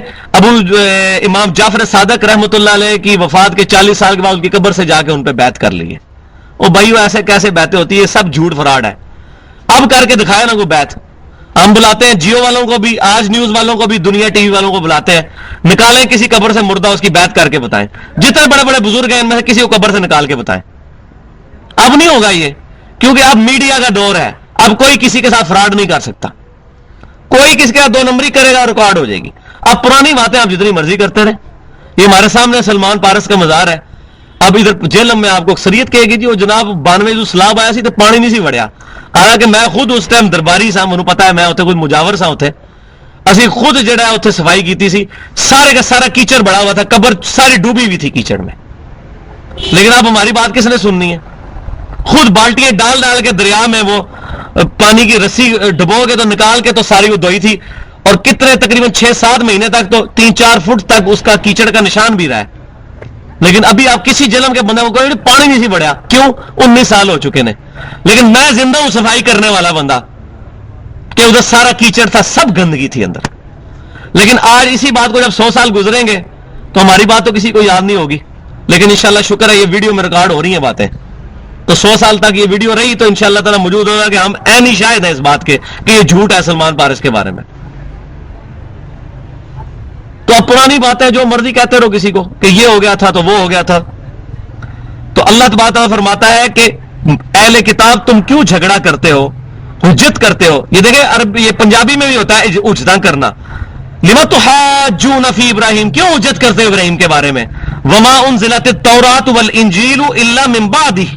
Speaker 1: امام جعفر صادق رحمۃ اللہ علیہ کی وفات کے 40 سال کے بعد ان کی قبر سے جا کے ان پہ بیعت کر لی ہے. وہ بھائیو ایسے کیسے بیعتیں ہوتی ہے؟ سب جھوٹ فراڈ ہے. اب کر کے دکھایا نا کوئی بیعت. ہم بلاتے ہیں جیو والوں کو بھی، آج نیوز والوں کو بھی، دنیا ٹی وی والوں کو بلاتے ہیں، نکالیں کسی قبر سے مردہ، اس کی بیعت کر کے بتائیں. جتنے بڑے بڑے بزرگ ہیں ان میں سے کسی کو قبر سے نکال کے بتائیں. اب نہیں ہوگا یہ، کیونکہ اب میڈیا کا دور ہے. اب کوئی کسی کے ساتھ فراڈ نہیں کر سکتا. کوئی کسی کے ساتھ 2 نمبری کرے گا، ریکارڈ ہو جائے گی. اب پرانی باتیں آپ جتنی مرضی کرتے رہیں. یہ ہمارے سامنے سلمان پارس کا مزار ہے. اب ادھر جیلم میں آپ کو اکثریت کہے گی جی وہ جناب 92 جو سیلاب آیا سی تو پانی نہیں سی وڑیا. حالانکہ میں خود اس ٹائم درباری سا، مجھے پتا ہے، میں اتنے کوئی مجاور سا اتنے اسی خود جڑا ہے اتنے صفائی کیتی سی. سارے کا سارا کیچڑ بڑا ہوا تھا، قبر ساری ڈوبی ہوئی تھی کیچڑ میں. لیکن اب ہماری بات کس نے سننی ہے؟ خود بالٹیاں ڈال ڈال کے دریا میں وہ پانی کی رسی ڈبو کے تو نکال کے تو ساری وہ دھوئی تھی. اور کتنے تقریباً 6-7 مہینے تک تو 3-4 فٹ تک اس کا کیچڑ کا نشان بھی رہا ہے. لیکن ابھی آپ کسی جلم کے بندے کو کوئی پانی نہیں سی بڑھیا. کیوں؟ 19 سال ہو چکے نے. لیکن میں زندہ ہوں صفائی کرنے والا بندہ کہ ادھر سارا کیچڑ تھا، سب گندگی تھی اندر. لیکن آج اسی بات کو جب 100 سال گزریں گے تو ہماری بات تو کسی کو یاد نہیں ہوگی. لیکن انشاءاللہ شکر ہے یہ ویڈیو میں ریکارڈ ہو رہی ہیں باتیں، تو 100 سال تک یہ ویڈیو رہی تو انشاءاللہ تعالیٰ موجود ہوگا کہ ہم عینی شاہد ہیں اس بات کے کہ یہ جھوٹ ہے سلمان پارس کے بارے میں. تو اب پرانی باتیں جو مرضی کہتے رہو کسی کو کہ یہ ہو گیا تھا تو وہ ہو گیا تھا. تو اللہ تبارک تعالیٰ فرماتا ہے کہ اہل کتاب تم کیوں جھگڑا کرتے ہو، حجت کرتے ہو. یہ دیکھیں عرب، یہ پنجابی میں بھی ہوتا ہے حجتاں کرنا. لما تحاجون فی ابراہیم، کیوں حجت کرتے ہو ابراہیم کے بارے میں؟ وما انزلت التوراۃ والانجیل الا من بعدہ،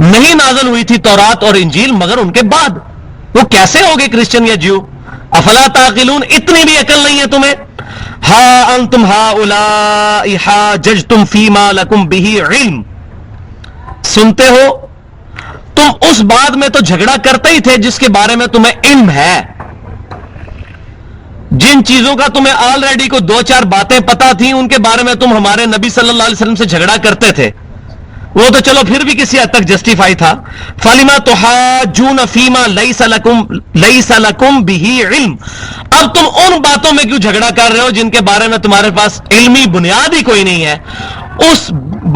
Speaker 1: نہیں نازل ہوئی تھی تورات اور انجیل مگر ان کے بعد. وہ کیسے ہوگے کرسچن یا جیو؟ افلا تعقلون، اتنی بھی عقل نہیں ہے تمہیں؟ ہا انتم ہؤلاء حاججتم فیما لکم بہ علم، سنتے ہو تم اس بات میں تو جھگڑا کرتے ہی تھے جس کے بارے میں تمہیں علم ہے. جن چیزوں کا تمہیں آلریڈی کو 2-4 باتیں پتا تھیں ان کے بارے میں تم ہمارے نبی صلی اللہ علیہ وسلم سے جھگڑا کرتے تھے. وہ تو چلو پھر بھی کسی حد تک جسٹیفائی تھا. فَلِمَا تُحَاجُّونَ فِيمَا لَيْسَ لَكُمْ بِهِ علم، اب تم ان باتوں میں کیوں جھگڑا کر رہے ہو جن کے بارے میں تمہارے پاس علمی بنیاد ہی کوئی نہیں ہے. اس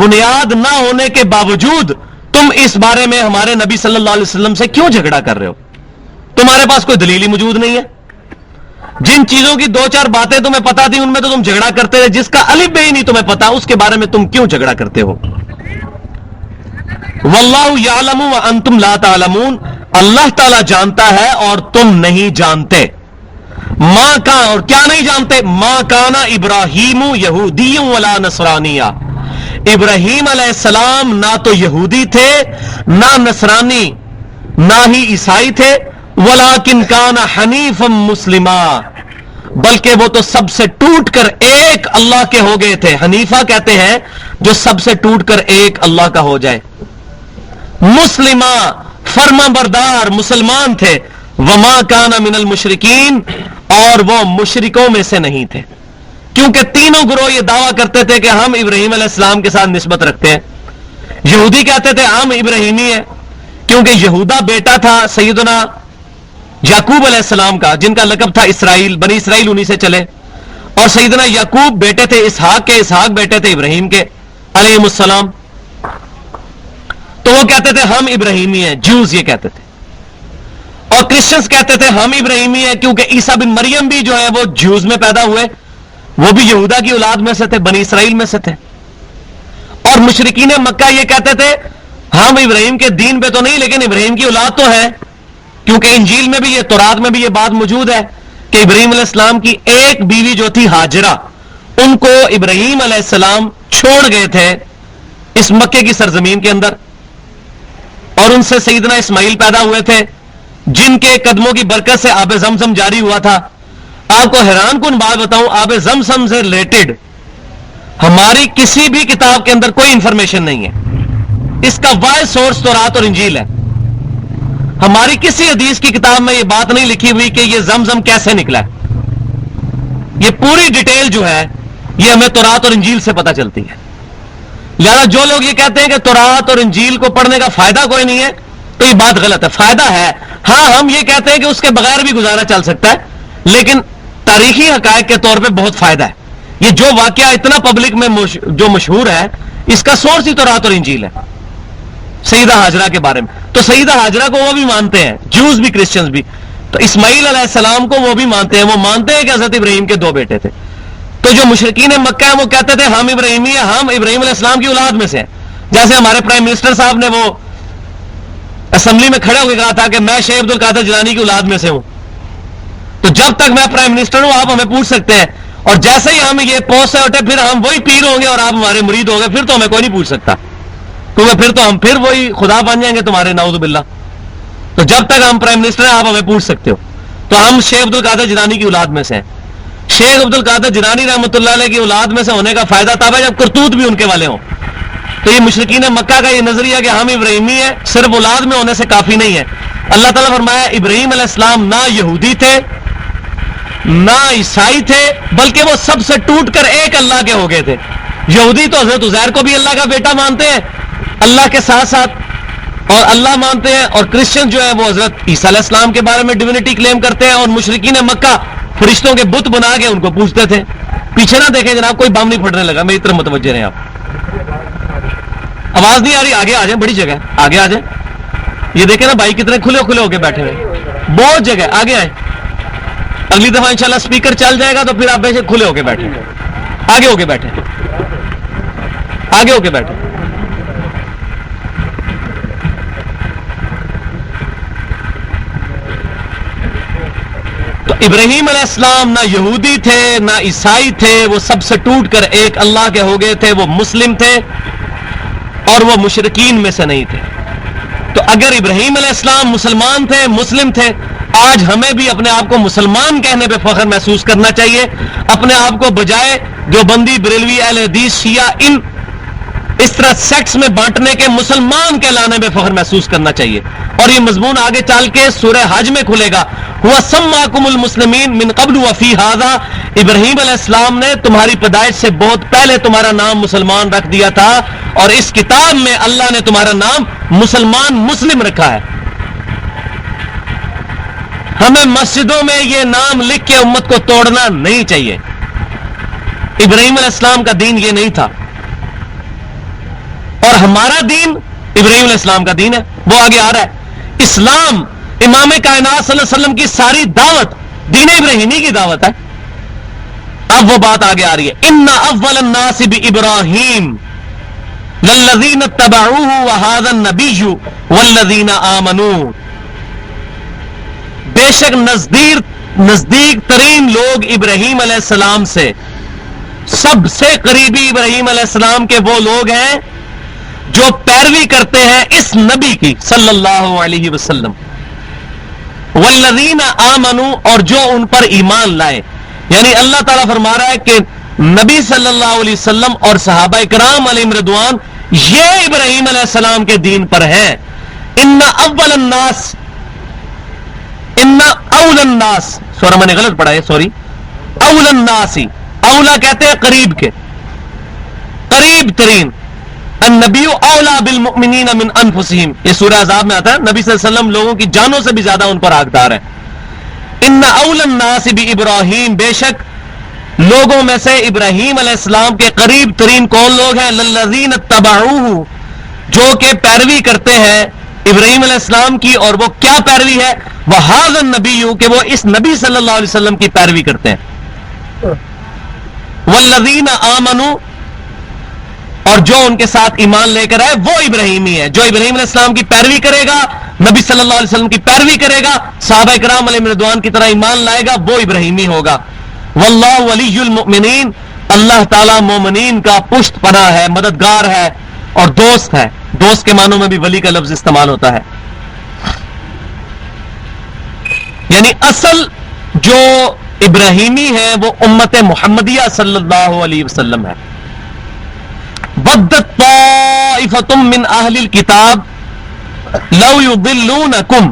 Speaker 1: بنیاد نہ ہونے کے باوجود تم اس بارے میں ہمارے نبی صلی اللہ علیہ وسلم سے کیوں جھگڑا کر رہے ہو؟ تمہارے پاس کوئی دلیل ہی موجود نہیں ہے. جن چیزوں کی 2-4 باتیں تمہیں پتا تھی ان میں تو تم جھگڑا کرتے تھے. جس کا الف بے ہی نہیں تمہیں پتا اس کے بارے میں تم کیوں جھگڑا کرتے ہو؟ واللہ یعلم وانتم لا تعلمون، اللہ تعالی جانتا ہے اور تم نہیں جانتے. ماں کا اور کیا نہیں جانتے؟ ماں کانا ابراہیم یہودی ولا نصرانیہ، ابراہیم علیہ السلام نہ تو یہودی تھے نہ نصرانی نہ ہی عیسائی تھے. ولیکن کان حنیفا مسلما، بلکہ وہ تو سب سے ٹوٹ کر ایک اللہ کے ہو گئے تھے. حنیفہ کہتے ہیں جو سب سے ٹوٹ کر ایک اللہ کا ہو جائے. مسلمہ، فرما بردار مسلمان تھے. وما کان من المشرکین، اور وہ مشرکوں میں سے نہیں تھے. کیونکہ تینوں گروہ یہ دعویٰ کرتے تھے کہ ہم ابراہیم علیہ السلام کے ساتھ نسبت رکھتے ہیں. یہودی کہتے تھے ہم ابراہیمی ہیں کیونکہ یہودا بیٹا تھا سیدنا یعقوب علیہ السلام کا، جن کا لقب تھا اسرائیل، بنی اسرائیل انہی سے چلے. اور سیدنا یعقوب بیٹے تھے اسحاق کے، اسحاق بیٹے تھے ابراہیم کے علیہم السلام. تو وہ کہتے تھے ہم ابراہیمی ہیں، جوز یہ کہتے تھے. اور کرسچنز کہتے تھے ہم ابراہیمی ہیں کیونکہ عیسیٰ بن مریم بھی جو ہے وہ جوز میں پیدا ہوئے، وہ بھی یہودا کی اولاد میں سے تھے، بنی اسرائیل میں سے تھے. اور مشرکین مکہ یہ کہتے تھے ہم ابراہیم کے دین پہ تو نہیں لیکن ابراہیم کی اولاد تو ہے، کیونکہ انجیل میں بھی یہ، تورات میں بھی یہ بات موجود ہے کہ ابراہیم علیہ السلام کی ایک بیوی جو تھی ہاجرہ، ان کو ابراہیم علیہ السلام چھوڑ گئے تھے اس مکے کی سرزمین کے اندر، اور ان سے سیدنا اسماعیل پیدا ہوئے تھے جن کے قدموں کی برکت سے آب زمزم جاری ہوا تھا. آپ کو حیران کن بات بتاؤں، آب زمزم سے ریلیٹڈ ہماری کسی بھی کتاب کے اندر کوئی انفارمیشن نہیں ہے. اس کا واحد سورس تورات اور انجیل ہے. ہماری کسی حدیث کی کتاب میں یہ بات نہیں لکھی ہوئی کہ یہ زمزم کیسے نکلا ہے. یہ پوری ڈیٹیل جو ہے یہ ہمیں تورات اور انجیل سے پتہ چلتی ہے. لہذا جو لوگ یہ کہتے ہیں کہ تورات اور انجیل کو پڑھنے کا فائدہ کوئی نہیں ہے تو یہ بات غلط ہے. فائدہ ہے، ہاں ہم یہ کہتے ہیں کہ اس کے بغیر بھی گزارا چل سکتا ہے، لیکن تاریخی حقائق کے طور پہ بہت فائدہ ہے. یہ جو واقعہ اتنا پبلک میں جو مشہور ہے، اس کا سورس ہی تورات اور انجیل ہے سیدہ ہاجرہ کے بارے میں. تو سیدہ ہاجرہ کو وہ بھی مانتے ہیں، جوز بھی کرسچنز بھی. تو اسماعیل علیہ السلام کو وہ بھی مانتے ہیں، وہ مانتے ہیں کہ حضرت ابراہیم کے 2 بیٹے تھے. تو جو مشرکین مکہ ہیں وہ کہتے تھے ہم ابراہیمی ہیں، ہم ابراہیم علیہ السلام کی اولاد میں سے ہیں. جیسے ہمارے پرائم منسٹر صاحب نے وہ اسمبلی میں کھڑے ہو کے کہا تھا کہ میں شیخ عبد القادر جیلانی کی اولاد میں سے ہوں. تو جب تک میں پرائم منسٹر ہوں آپ ہمیں پوچھ سکتے ہیں، اور جیسے ہی ہم یہ پوسٹ سے اٹھے پھر ہم وہی پیر ہوں گے اور آپ ہمارے مرید ہو گئے، پھر تو ہمیں کوئی نہیں پوچھ سکتا، کیونکہ پھر تو ہم پھر وہی خدا بن جائیں گے تمہارے، نعوذ باللہ. تو جب تک ہم پرائم منسٹر ہیں آپ ہمیں پوچھ سکتے ہو. تو ہم شیخ عبد القادر جیلانی کی اولاد میں سے ہیں. شیخ عبد القادر جیلانی رحمۃ اللہ علیہ کی اولاد میں سے ہونے کا فائدہ تب ہے جب کرتوت بھی ان کے والے ہوں. تو یہ مشرکین مکہ کا یہ نظریہ کہ ہم ابراہیمی ہیں صرف اولاد میں ہونے سے کافی نہیں ہے. اللہ تعالیٰ فرمایا ابراہیم علیہ السلام نہ یہودی تھے نہ عیسائی تھے، بلکہ وہ سب سے ٹوٹ کر ایک اللہ کے ہو گئے تھے. یہودی تو حضرت عزیر کو بھی اللہ کا بیٹا مانتے ہیں اللہ کے ساتھ ساتھ اور اللہ مانتے ہیں، اور کرسچن جو ہے وہ حضرت عیسیٰ علیہ السلام کے بارے میں ڈیوینٹی کلیم کرتے ہیں، اور مشرکین مکہ فرشتوں کے بت بنا کے ان کو پوچھتے تھے. پیچھے نہ دیکھیں جناب، کوئی بم نہیں پھٹنے لگا، میری طرف متوجہ رہیں آپ. آواز نہیں آ رہی؟ آگے آ جائیں، بڑی جگہ آگے آ جائیں. یہ دیکھیں نا بھائی کتنے کھلے ہو کے بیٹھے ہوئے، بہت جگہ. آگے آئیں، اگلی دفعہ انشاءاللہ سپیکر چل جائے گا تو پھر آپ بیٹھے کھلے ہو کے بیٹھے، آگے ہو کے بیٹھے، آگے ہو کے بیٹھے. تو ابراہیم علیہ السلام نہ یہودی تھے نہ عیسائی تھے، وہ سب سے ٹوٹ کر ایک اللہ کے ہو گئے تھے. وہ مسلم تھے اور وہ مشرکین میں سے نہیں تھے. تو اگر ابراہیم علیہ السلام مسلمان تھے، مسلم تھے، آج ہمیں بھی اپنے آپ کو مسلمان کہنے پہ فخر محسوس کرنا چاہیے. اپنے آپ کو بجائے جو بندی، بریلوی، اہل حدیث، شیعہ، ان اس طرح سیکٹس میں بانٹنے کے مسلمان کہلانے میں فخر محسوس کرنا چاہیے. اور یہ مضمون آگے چل کے سورہ حج میں کھلے گا. ہوا سماکم المسلمین من قبل وفی ھذا، ابراہیم علیہ السلام نے تمہاری پیدائش سے بہت پہلے تمہارا نام مسلمان رکھ دیا تھا، اور اس کتاب میں اللہ نے تمہارا نام مسلمان مسلم رکھا ہے. ہمیں مسجدوں میں یہ نام لکھ کے امت کو توڑنا نہیں چاہیے. ابراہیم علیہ السلام کا دین یہ نہیں تھا، اور ہمارا دین ابراہیم علیہ السلام کا دین ہے. وہ آگے آ رہا ہے. اسلام امام کائنات صلی اللہ علیہ وسلم کی ساری دعوت دین ابراہیمی کی دعوت ہے. اب وہ بات آگے آ رہی ہے. ان اول الناس بابراہیم للذین اتبعوہ وہذا النبی والذین آمنوا، بے شک نزدیک ترین لوگ ابراہیم علیہ السلام سے، سب سے قریبی ابراہیم علیہ السلام کے وہ لوگ ہیں جو پیروی کرتے ہیں اس نبی کی صلی اللہ علیہ وسلم. والذین آمنوا، اور جو ان پر ایمان لائے. یعنی اللہ تعالیٰ فرما رہا ہے کہ نبی صلی اللہ علیہ وسلم اور صحابہ کرام علیہم رضوان یہ ابراہیم علیہ السلام کے دین پر ہیں. ان اول الناس، ان اول الناس، سورہ میں نے غلط پڑھا ہے، سوری، اول الناس، اولا کہتے ہیں قریب کے، قریب ترین. النبی اولا بالمؤمنین من انفسہم، یہ سورہ احزاب میں آتا ہے. نبی صلی اللہ علیہ وسلم لوگوں کی جانوں سے بھی زیادہ ان پر حقدار ہے. ان اول الناس بابراہیم، بے شک لوگوں میں سے ابراہیم علیہ السلام کے قریب ترین کون لوگ ہیں؟ للذین اتبعوہ، جو کہ پیروی کرتے ہیں ابراہیم علیہ السلام کی. اور وہ کیا پیروی ہے؟ وہذا النبی، کہ وہ اس نبی صلی اللہ علیہ وسلم کی پیروی کرتے ہیں. والذین آمنوا، اور جو ان کے ساتھ ایمان لے کر آئے وہ ابراہیمی ہے. جو ابراہیم علیہ السلام کی پیروی کرے گا، نبی صلی اللہ علیہ وسلم کی پیروی کرے گا، صحابہ کرام علیہ رضوان کی طرح ایمان لائے گا، وہ ابراہیمی ہوگا. واللہ ولی المؤمنین، اللہ تعالیٰ مومنین کا پشت پناہ ہے، مددگار ہے اور دوست ہے. دوست کے معنوں میں بھی ولی کا لفظ استعمال ہوتا ہے. یعنی اصل جو ابراہیمی ہے وہ امت محمدیہ صلی اللہ علیہ وسلم ہے. وَدَّتْ طَائِفَةٌ مِّنْ أَهْلِ الْكِتَابِ لَوْ يُضِلُّونَكُمْ،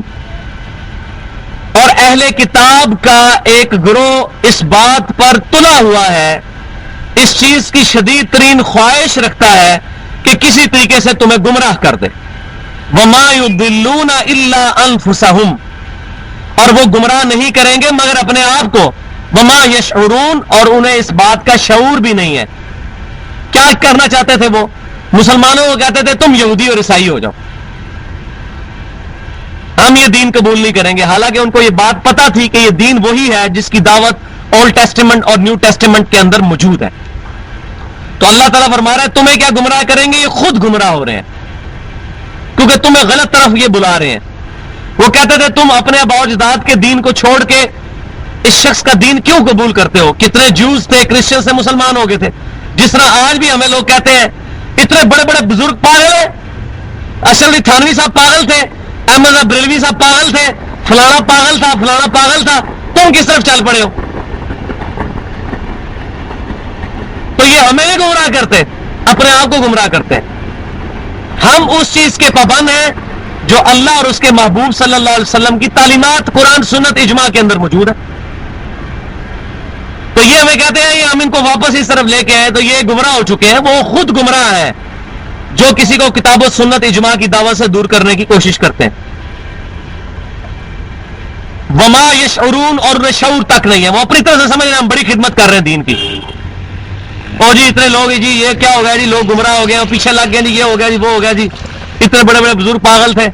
Speaker 1: اور اہل کتاب کا ایک گروہ اس بات پر تلا ہوا ہے، اس چیز کی شدید ترین خواہش رکھتا ہے کہ کسی طریقے سے تمہیں گمراہ کر دے. وَمَا يُضِلُّونَ إِلَّا أَنفُسَهُمْ، اور وہ گمراہ نہیں کریں گے مگر اپنے آپ کو. وما یشعرون، اور انہیں اس بات کا شعور بھی نہیں ہے. کیا کرنا چاہتے تھے وہ؟ مسلمانوں کو کہتے تھے تم یہودی اور عیسائی ہو جاؤ، ہم یہ دین قبول نہیں کریں گے. حالانکہ ان کو یہ بات پتا تھی کہ یہ دین وہی ہے جس کی دعوت اولڈ ٹیسٹیمنٹ اور نیو ٹیسٹیمنٹ کے اندر موجود ہے. تو اللہ تعالیٰ فرما رہا ہے تمہیں کیا گمراہ کریں گے، یہ خود گمراہ ہو رہے ہیں کیونکہ تمہیں غلط طرف یہ بلا رہے ہیں. وہ کہتے تھے تم اپنے آباء و اجداد کے دین کو چھوڑ کے اس شخص کا دین کیوں قبول کرتے ہو؟ کتنے جوز تھے کرسچن سے مسلمان ہو گئے تھے. جس طرح آج بھی ہمیں لوگ کہتے ہیں اتنے بڑے بڑے بزرگ پاگل ہیں، اشرف علی تھانوی صاحب پاگل تھے، احمد صاحب بریلوی صاحب پاگل تھے، فلانا پاگل تھا، فلانا پاگل تھا، تم کس طرف چل پڑے ہو؟ تو یہ ہمیں نہیں گمراہ کرتے، اپنے آپ کو گمراہ کرتے ہیں. ہم اس چیز کے پابند ہیں جو اللہ اور اس کے محبوب صلی اللہ علیہ وسلم کی تعلیمات قرآن سنت اجماع کے اندر موجود ہے. تو یہ ہمیں کہتے ہیں ہم ان کو واپس اس طرف لے کے آئے تو یہ گمراہ ہو چکے ہیں. وہ خود گمراہ ہے جو کسی کو کتاب و سنت اجماع کی دعوت سے دور کرنے کی کوشش کرتے ہیں. وما یشعرون، اور انہیں شعور تک نہیں ہے. وہ اپنی طرح سے سمجھ رہے ہیں ہم بڑی خدمت کر رہے ہیں دین کی. او جی اتنے لوگ جی یہ کیا ہو گیا جی، لوگ گمراہ ہو گئے، پیچھے لگ گئے جی، یہ ہو گیا جی، وہ ہو گیا جی، اتنے بڑے بڑے بزرگ پاگل تھے.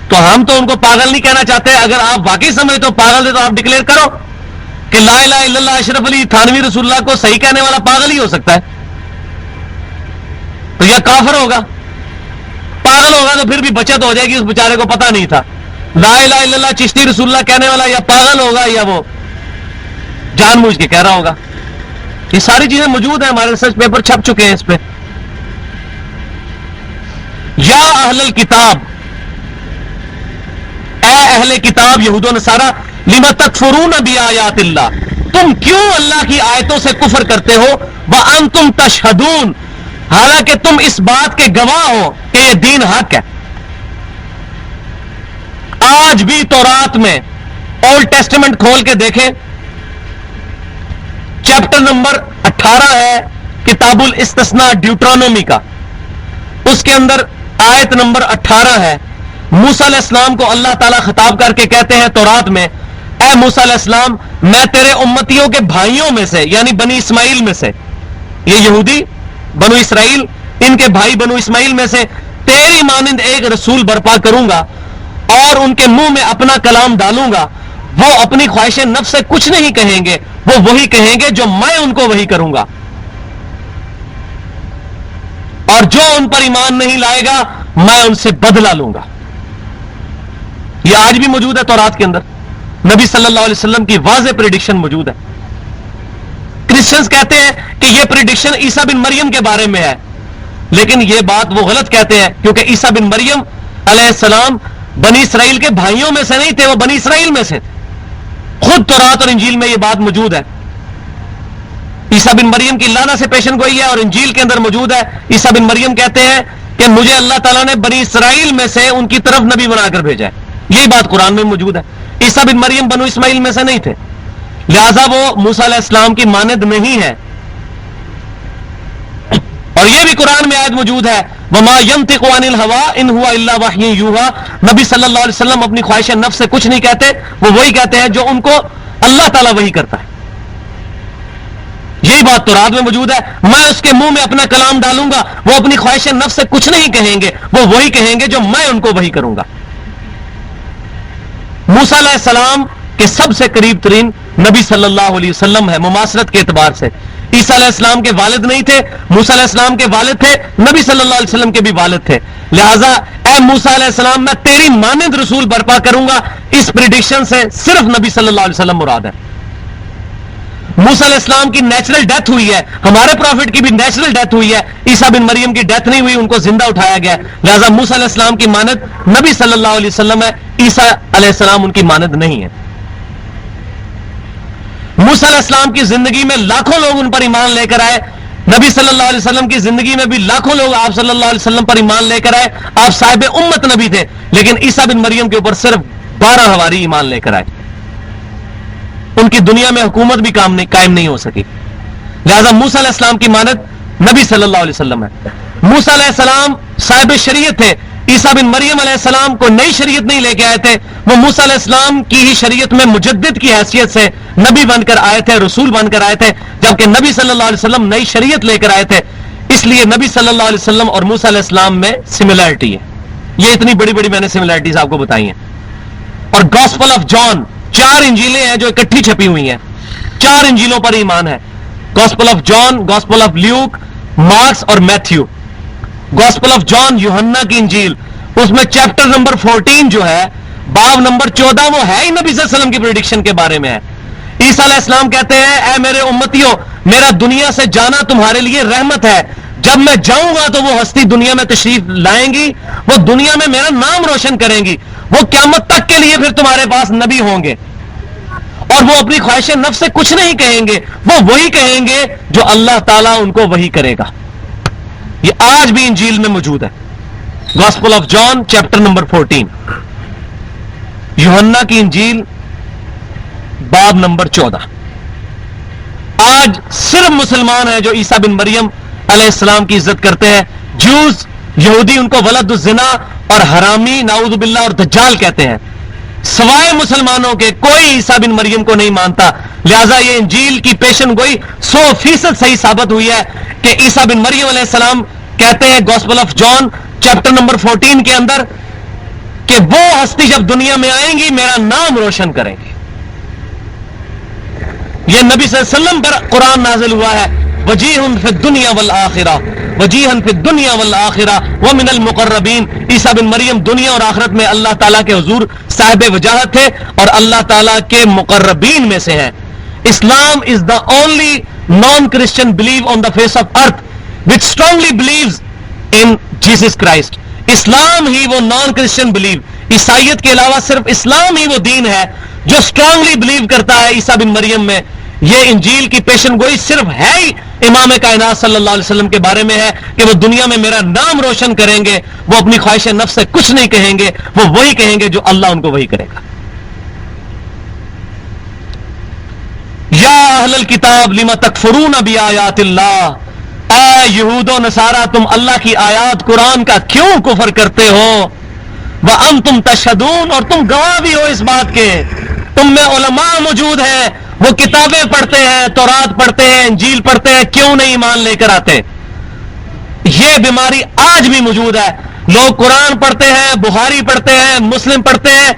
Speaker 1: تو ہم تو ان کو پاگل نہیں کہنا چاہتے. اگر آپ واقعی سمجھتے ہو پاگل تھے تو آپ ڈکلیئر کرو کہ لا الہ الا اللہ اشرف علی تھانوی رسول اللہ کو صحیح کہنے والا پاگل ہی ہو سکتا ہے. تو یہ کافر ہوگا، پاگل ہوگا تو پھر بھی بچت ہو جائے گی، اس بیچارے کو پتہ نہیں تھا. لا الہ الا اللہ چشتی رسول اللہ کہنے والا یا پاگل ہوگا یا وہ جان بوجھ کے کہہ رہا ہوگا. یہ ساری چیزیں موجود ہیں، ہمارے ریسرچ پیپر چھپ چکے ہیں اس پہ. یا اہل الکتاب، اے اہل کتاب یہود و نصارہ، لم تکفرون بآیات اللہ، تم کیوں اللہ کی آیتوں سے کفر کرتے ہو؟ وانتم تشہدون، حالانکہ تم اس بات کے گواہ ہو کہ یہ دین حق ہے. آج بھی تورات میں اولڈ ٹیسٹیمنٹ کھول کے دیکھیں، چیپٹر نمبر 18 ہے کتاب الاستثناء ڈیوٹرانومی کا، اس کے اندر آیت نمبر 18 ہے. موسیٰ علیہ السلام کو اللہ تعالیٰ خطاب کر کے کہتے ہیں تورات میں، اے موسیٰ علیہ السلام میں تیرے امتیوں کے بھائیوں میں سے، یعنی بنی اسماعیل میں سے، یہ یہودی بنو اسرائیل، ان کے بھائی بنو اسماعیل میں سے تیری مانند ایک رسول برپا کروں گا اور ان کے منہ میں اپنا کلام ڈالوں گا. وہ اپنی خواہش نفس سے کچھ نہیں کہیں گے، وہ وہی کہیں گے جو میں ان کو وہی کروں گا، اور جو ان پر ایمان نہیں لائے گا میں ان سے بدلہ لوں گا. یہ آج بھی موجود ہے تورات کے اندر، نبی صلی اللہ علیہ وسلم کی واضح پریڈکشن موجود ہے. کرسچنز کہتے ہیں کہ یہ پریڈکشن عیسیٰ بن مریم کے بارے میں ہے، لیکن یہ بات وہ غلط کہتے ہیں کیونکہ عیسیٰ بن مریم علیہ السلام بنی اسرائیل کے بھائیوں میں سے نہیں تھے، وہ بنی اسرائیل میں سے تھے. خود تورات اور انجیل میں یہ بات موجود ہے. عیسیٰ بن مریم کی لانا سے پیشن گوئی ہے اور انجیل کے اندر موجود ہے. عیسیٰ بن مریم کہتے ہیں کہ مجھے اللہ تعالیٰ نے بنی اسرائیل میں سے ان کی طرف نبی بنا کر بھیجا ہے. یہی بات قرآن میں موجود ہے. عیسیٰ بن مریم بنو اسماعیل میں سے نہیں تھے، لہذا وہ موسیٰ علیہ السلام کی مانند نہیں ہے. اور یہ بھی قرآن میں آیت موجود ہے، وما ينطق عن الهوى ان هو الا وحی یوحى، نبی صلی اللہ علیہ وسلم اپنی خواہش نفس سے کچھ نہیں کہتے، وہ وہی کہتے ہیں جو ان کو اللہ تعالیٰ وہی کرتا ہے. یہی بات تورات میں موجود ہے، میں اس کے منہ میں اپنا کلام ڈالوں گا، وہ اپنی خواہش نفس سے کچھ نہیں کہیں گے، وہ وہی کہیں گے جو میں ان کو وہی کروں گا. موسیٰ علیہ السلام کے سب سے قریب ترین نبی صلی اللہ علیہ وسلم ہے مماثلت کے اعتبار سے. عیسیٰ علیہ السلام کے والد نہیں تھے، موسیٰ علیہ السلام کے والد تھے، نبی صلی اللہ علیہ وسلم کے بھی والد تھے. لہٰذا اے موسیٰ علیہ السلام میں تیری مانند رسول برپا کروں گا، اس پریڈکشن سے صرف نبی صلی اللہ علیہ وسلم مراد ہے. موسیٰ علیہ السلام کی نیچرل ڈیتھ ہوئی ہے، ہمارے پروفٹ کی بھی نیچرل ڈیتھ ہوئی ہے، عیسیٰ بن مریم کی ڈیتھ نہیں ہوئی، ان کو زندہ اٹھایا گیا. لہٰذا موسیٰ علیہ السلام کی مانند نبی صلی اللہ علیہ وسلم ہے، عیسیٰ علیہ السلام ان کی مانند نہیں ہے. موسیٰ علیہ السلام کی زندگی میں لاکھوں لوگ ان پر ایمان لے کر آئے، نبی صلی اللہ علیہ وسلم کی زندگی میں بھی لاکھوں لوگ آپ صلی اللہ علیہ وسلم پر ایمان لے کر آئے، آپ صاحب امت نبی تھے، لیکن عیسیٰ بن مریم کے اوپر صرف 12 حواری ایمان لے کر آئے. ان کی دنیا میں حکومت بھی قائم نہیں ہو سکی. لہذا موسیٰ علیہ السلام کی مانند نبی صلی اللہ علیہ وسلم ہے. موسیٰ علیہ السلام صاحب شریعت تھے، عیسیٰ بن مریم علیہ السلام کو نئی شریعت نہیں لے کے آئے تھے، وہ موسیٰ علیہ السلام کی ہی شریعت میں مجدد کی حیثیت سے نبی بن کر آئے تھے، رسول بن کر آئے تھے، جبکہ نبی صلی اللہ علیہ وسلم نئی شریعت لے کر آئے تھے. اس لیے نبی صلی اللہ علیہ وسلم اور موسیٰ علیہ السلام میں سملیرٹی ہے. یہ اتنی بڑی بڑی میں نے سملیرٹیز آپ کو بتائی ہیں. اور گاسپل آف جان، 4 انجیلیں ہیں جو اکٹھی چھپی ہوئی ہیں، 4 انجیلوں پر ایمان ہے. Gospel of John, gospel of Luke, Mark's اور میتھیو. گاسپل آف جان یوحنا کی انجیل، اس میں چیپٹر نمبر 14 جو ہے، باب نمبر 14، وہ ہے ہی نبی صلی اللہ علیہ وسلم کی پریڈکشن کے بارے میں ہے. عیسیٰ علیہ السلام کہتے ہیں اے میرے امتیوں، میرا دنیا سے جانا تمہارے لیے رحمت ہے، جب میں جاؤں گا تو وہ ہستی دنیا میں تشریف لائیں گی، وہ دنیا میں میرا نام روشن کریں گی، وہ قیامت تک کے لیے پھر تمہارے پاس نبی ہوں گے، اور وہ اپنی خواہش نفس سے کچھ نہیں کہیں گے، وہ وہی کہیں گے جو اللہ تعالیٰ ان کو وہی کرے گا. یہ آج بھی انجیل میں موجود ہے. Gospel of John chapter number 14، یوحنا کی انجیل باب نمبر 14. آج صرف مسلمان ہیں جو عیسیٰ بن مریم علیہ السلام کی عزت کرتے ہیں. جوز، یہودی ان کو ولد الزنا اور حرامی نعوذ باللہ اور دجال کہتے ہیں. سوائے مسلمانوں کے کوئی عیسیٰ بن مریم کو نہیں مانتا. لہذا یہ انجیل کی پیشن گوئی 100% صحیح ثابت ہوئی ہے کہ عیسیٰ بن مریم علیہ السلام کہتے ہیں gospel of John chapter number 14 کے اندر کہ وہ ہستی جب دنیا میں آئیں گی میرا نام روشن کریں گی. یہ نبی صلی اللہ علیہ وسلم پر قرآن نازل ہوا ہے. وجیہن فی الدنیا والآخرہ، وجیہن فی الدنیا والآخرہ ومن المقربین. عیسیٰ بن مریم دنیا اور آخرت میں اللہ تعالیٰ کے حضور صاحب وجاہت تھے اور اللہ تعالیٰ کے مقربین میں سے ہیں. Islam is the only non Christian believe on the face of earth which strongly believes in Jesus Christ. اسلام ہی وہ نان کرسچن بلیو، عیسائیت کے علاوہ صرف اسلام ہی وہ دین ہے جو اسٹرانگلی بلیو کرتا ہے عیسیٰ بن مریم میں. یہ انجیل کی پیشن گوئی صرف ہے ہی امام کائنات صلی اللہ علیہ وسلم کے بارے میں ہے کہ وہ دنیا میں میرا نام روشن کریں گے، وہ اپنی خواہش نفس سے کچھ نہیں کہیں گے، وہ وہی کہیں گے جو اللہ ان کو وہی کرے گا. یا اہل الکتاب لم تکفرون بآیات اللہ، اے یہود و نصارہ تم اللہ کی آیات قرآن کا کیوں کفر کرتے ہو؟ وانتم تشہدون، اور تم گواہ بھی ہو اس بات کے، تم میں علماء موجود ہیں، وہ کتابیں پڑھتے ہیں، تورات پڑھتے ہیں، انجیل پڑھتے ہیں، کیوں نہیں ایمان لے کر آتے؟ یہ بیماری آج بھی موجود ہے. لوگ قرآن پڑھتے ہیں، بخاری پڑھتے ہیں، مسلم پڑھتے ہیں،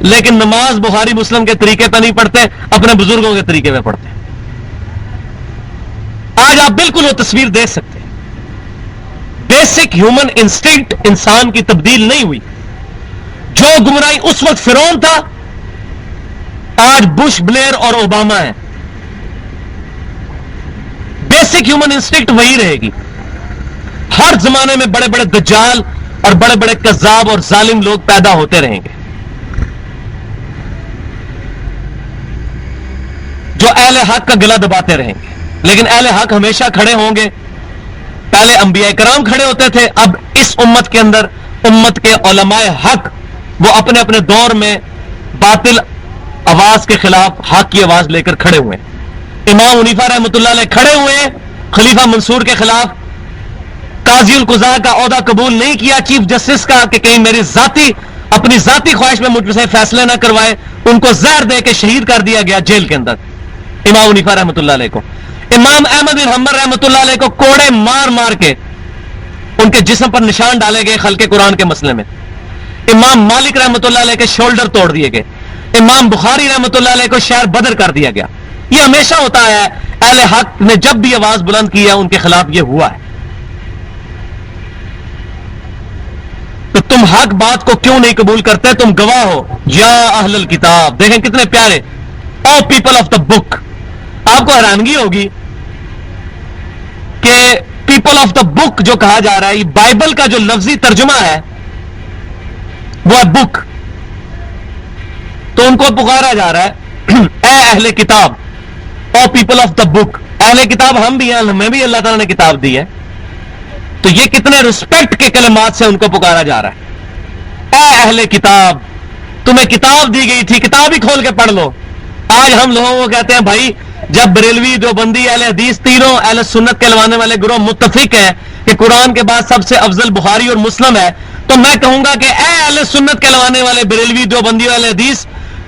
Speaker 1: لیکن نماز بخاری مسلم کے طریقے پہ نہیں پڑھتے، اپنے بزرگوں کے طریقے پہ پڑھتے ہیں. آج آپ بالکل وہ تصویر دیکھ سکتے ہیں. بیسک ہیومن انسٹنکٹ انسان کی تبدیل نہیں ہوئی. جو گمراہی اس وقت فرعون تھا، آج بش، بلیر اور اوباما ہے. بیسک ہیومن انسٹنکٹ وہی رہے گی. ہر زمانے میں بڑے بڑے دجال اور بڑے بڑے کذاب اور ظالم لوگ پیدا ہوتے رہیں گے جو اہل حق کا گلا دباتے رہیں گے، لیکن اہل حق ہمیشہ کھڑے ہوں گے. پہلے انبیاء کرام کھڑے ہوتے تھے، اب اس امت کے اندر امت کے علماء حق وہ اپنے اپنے دور میں باطل آواز کے خلاف حق کی آواز لے کر کھڑے ہوئے. امام حنیفہ رحمۃ اللہ علیہ کھڑے ہوئے خلیفہ منصور کے خلاف. قاضی القضاء کا عہدہ قبول نہیں کیا چیف جسٹس کا کہ کہیں میری اپنی ذاتی خواہش میں مجھ سے فیصلے نہ کروائے. ان کو زہر دے کے شہید کر دیا گیا جیل کے اندر امام حنیفہ رحمۃ اللہ علیہ کو. امام احمد بن حنبل رحمۃ اللہ علیہ کو کوڑے مار مار کے ان کے جسم پر نشان ڈالے گئے خلق قرآن کے مسئلے میں. امام مالک رحمۃ اللہ علیہ کے شولڈر توڑ دیے گئے. امام بخاری رحمۃ اللہ علیہ کو شہر بدر کر دیا گیا. یہ ہمیشہ ہوتا ہے، اہل حق نے جب بھی آواز بلند کی ہے ان کے خلاف یہ ہوا ہے. تو تم حق بات کو کیوں نہیں قبول کرتے؟ تم گواہ ہو. یا اہل الکتاب، دیکھیں کتنے پیارے، او پیپل آف دا بک. آپ کو حیرانگی ہوگی کہ پیپل آف دا بک جو کہا جا رہا ہے، یہ بائبل کا جو لفظی ترجمہ ہے وہ ہے بک. تو ان کو پکارا جا رہا ہے اے اہل کتاب، او پیپل آف دا بک. اہل کتاب ہم بھی ہیں، ہمیں بھی اللہ تعالیٰ نے کتاب دی ہے. تو یہ کتنے رسپیکٹ کے کلمات سے ان کو پکارا جا رہا ہے. اے اہل کتاب، تمہیں کتاب دی گئی تھی، کتاب ہی کھول کے پڑھ لو. آج ہم لوگوں کو کہتے ہیں بھائی، جب بریلوی، دیوبندی، اہل حدیث تینوں اہل سنت کہلوانے والے گروہ متفق ہیں کہ قرآن کے بعد سب سے افضل بخاری اور مسلم ہے، تو میں کہوں گا کہ اے اہل سنت کہلوانے والے بریلوی دیوبندی والے حدیث،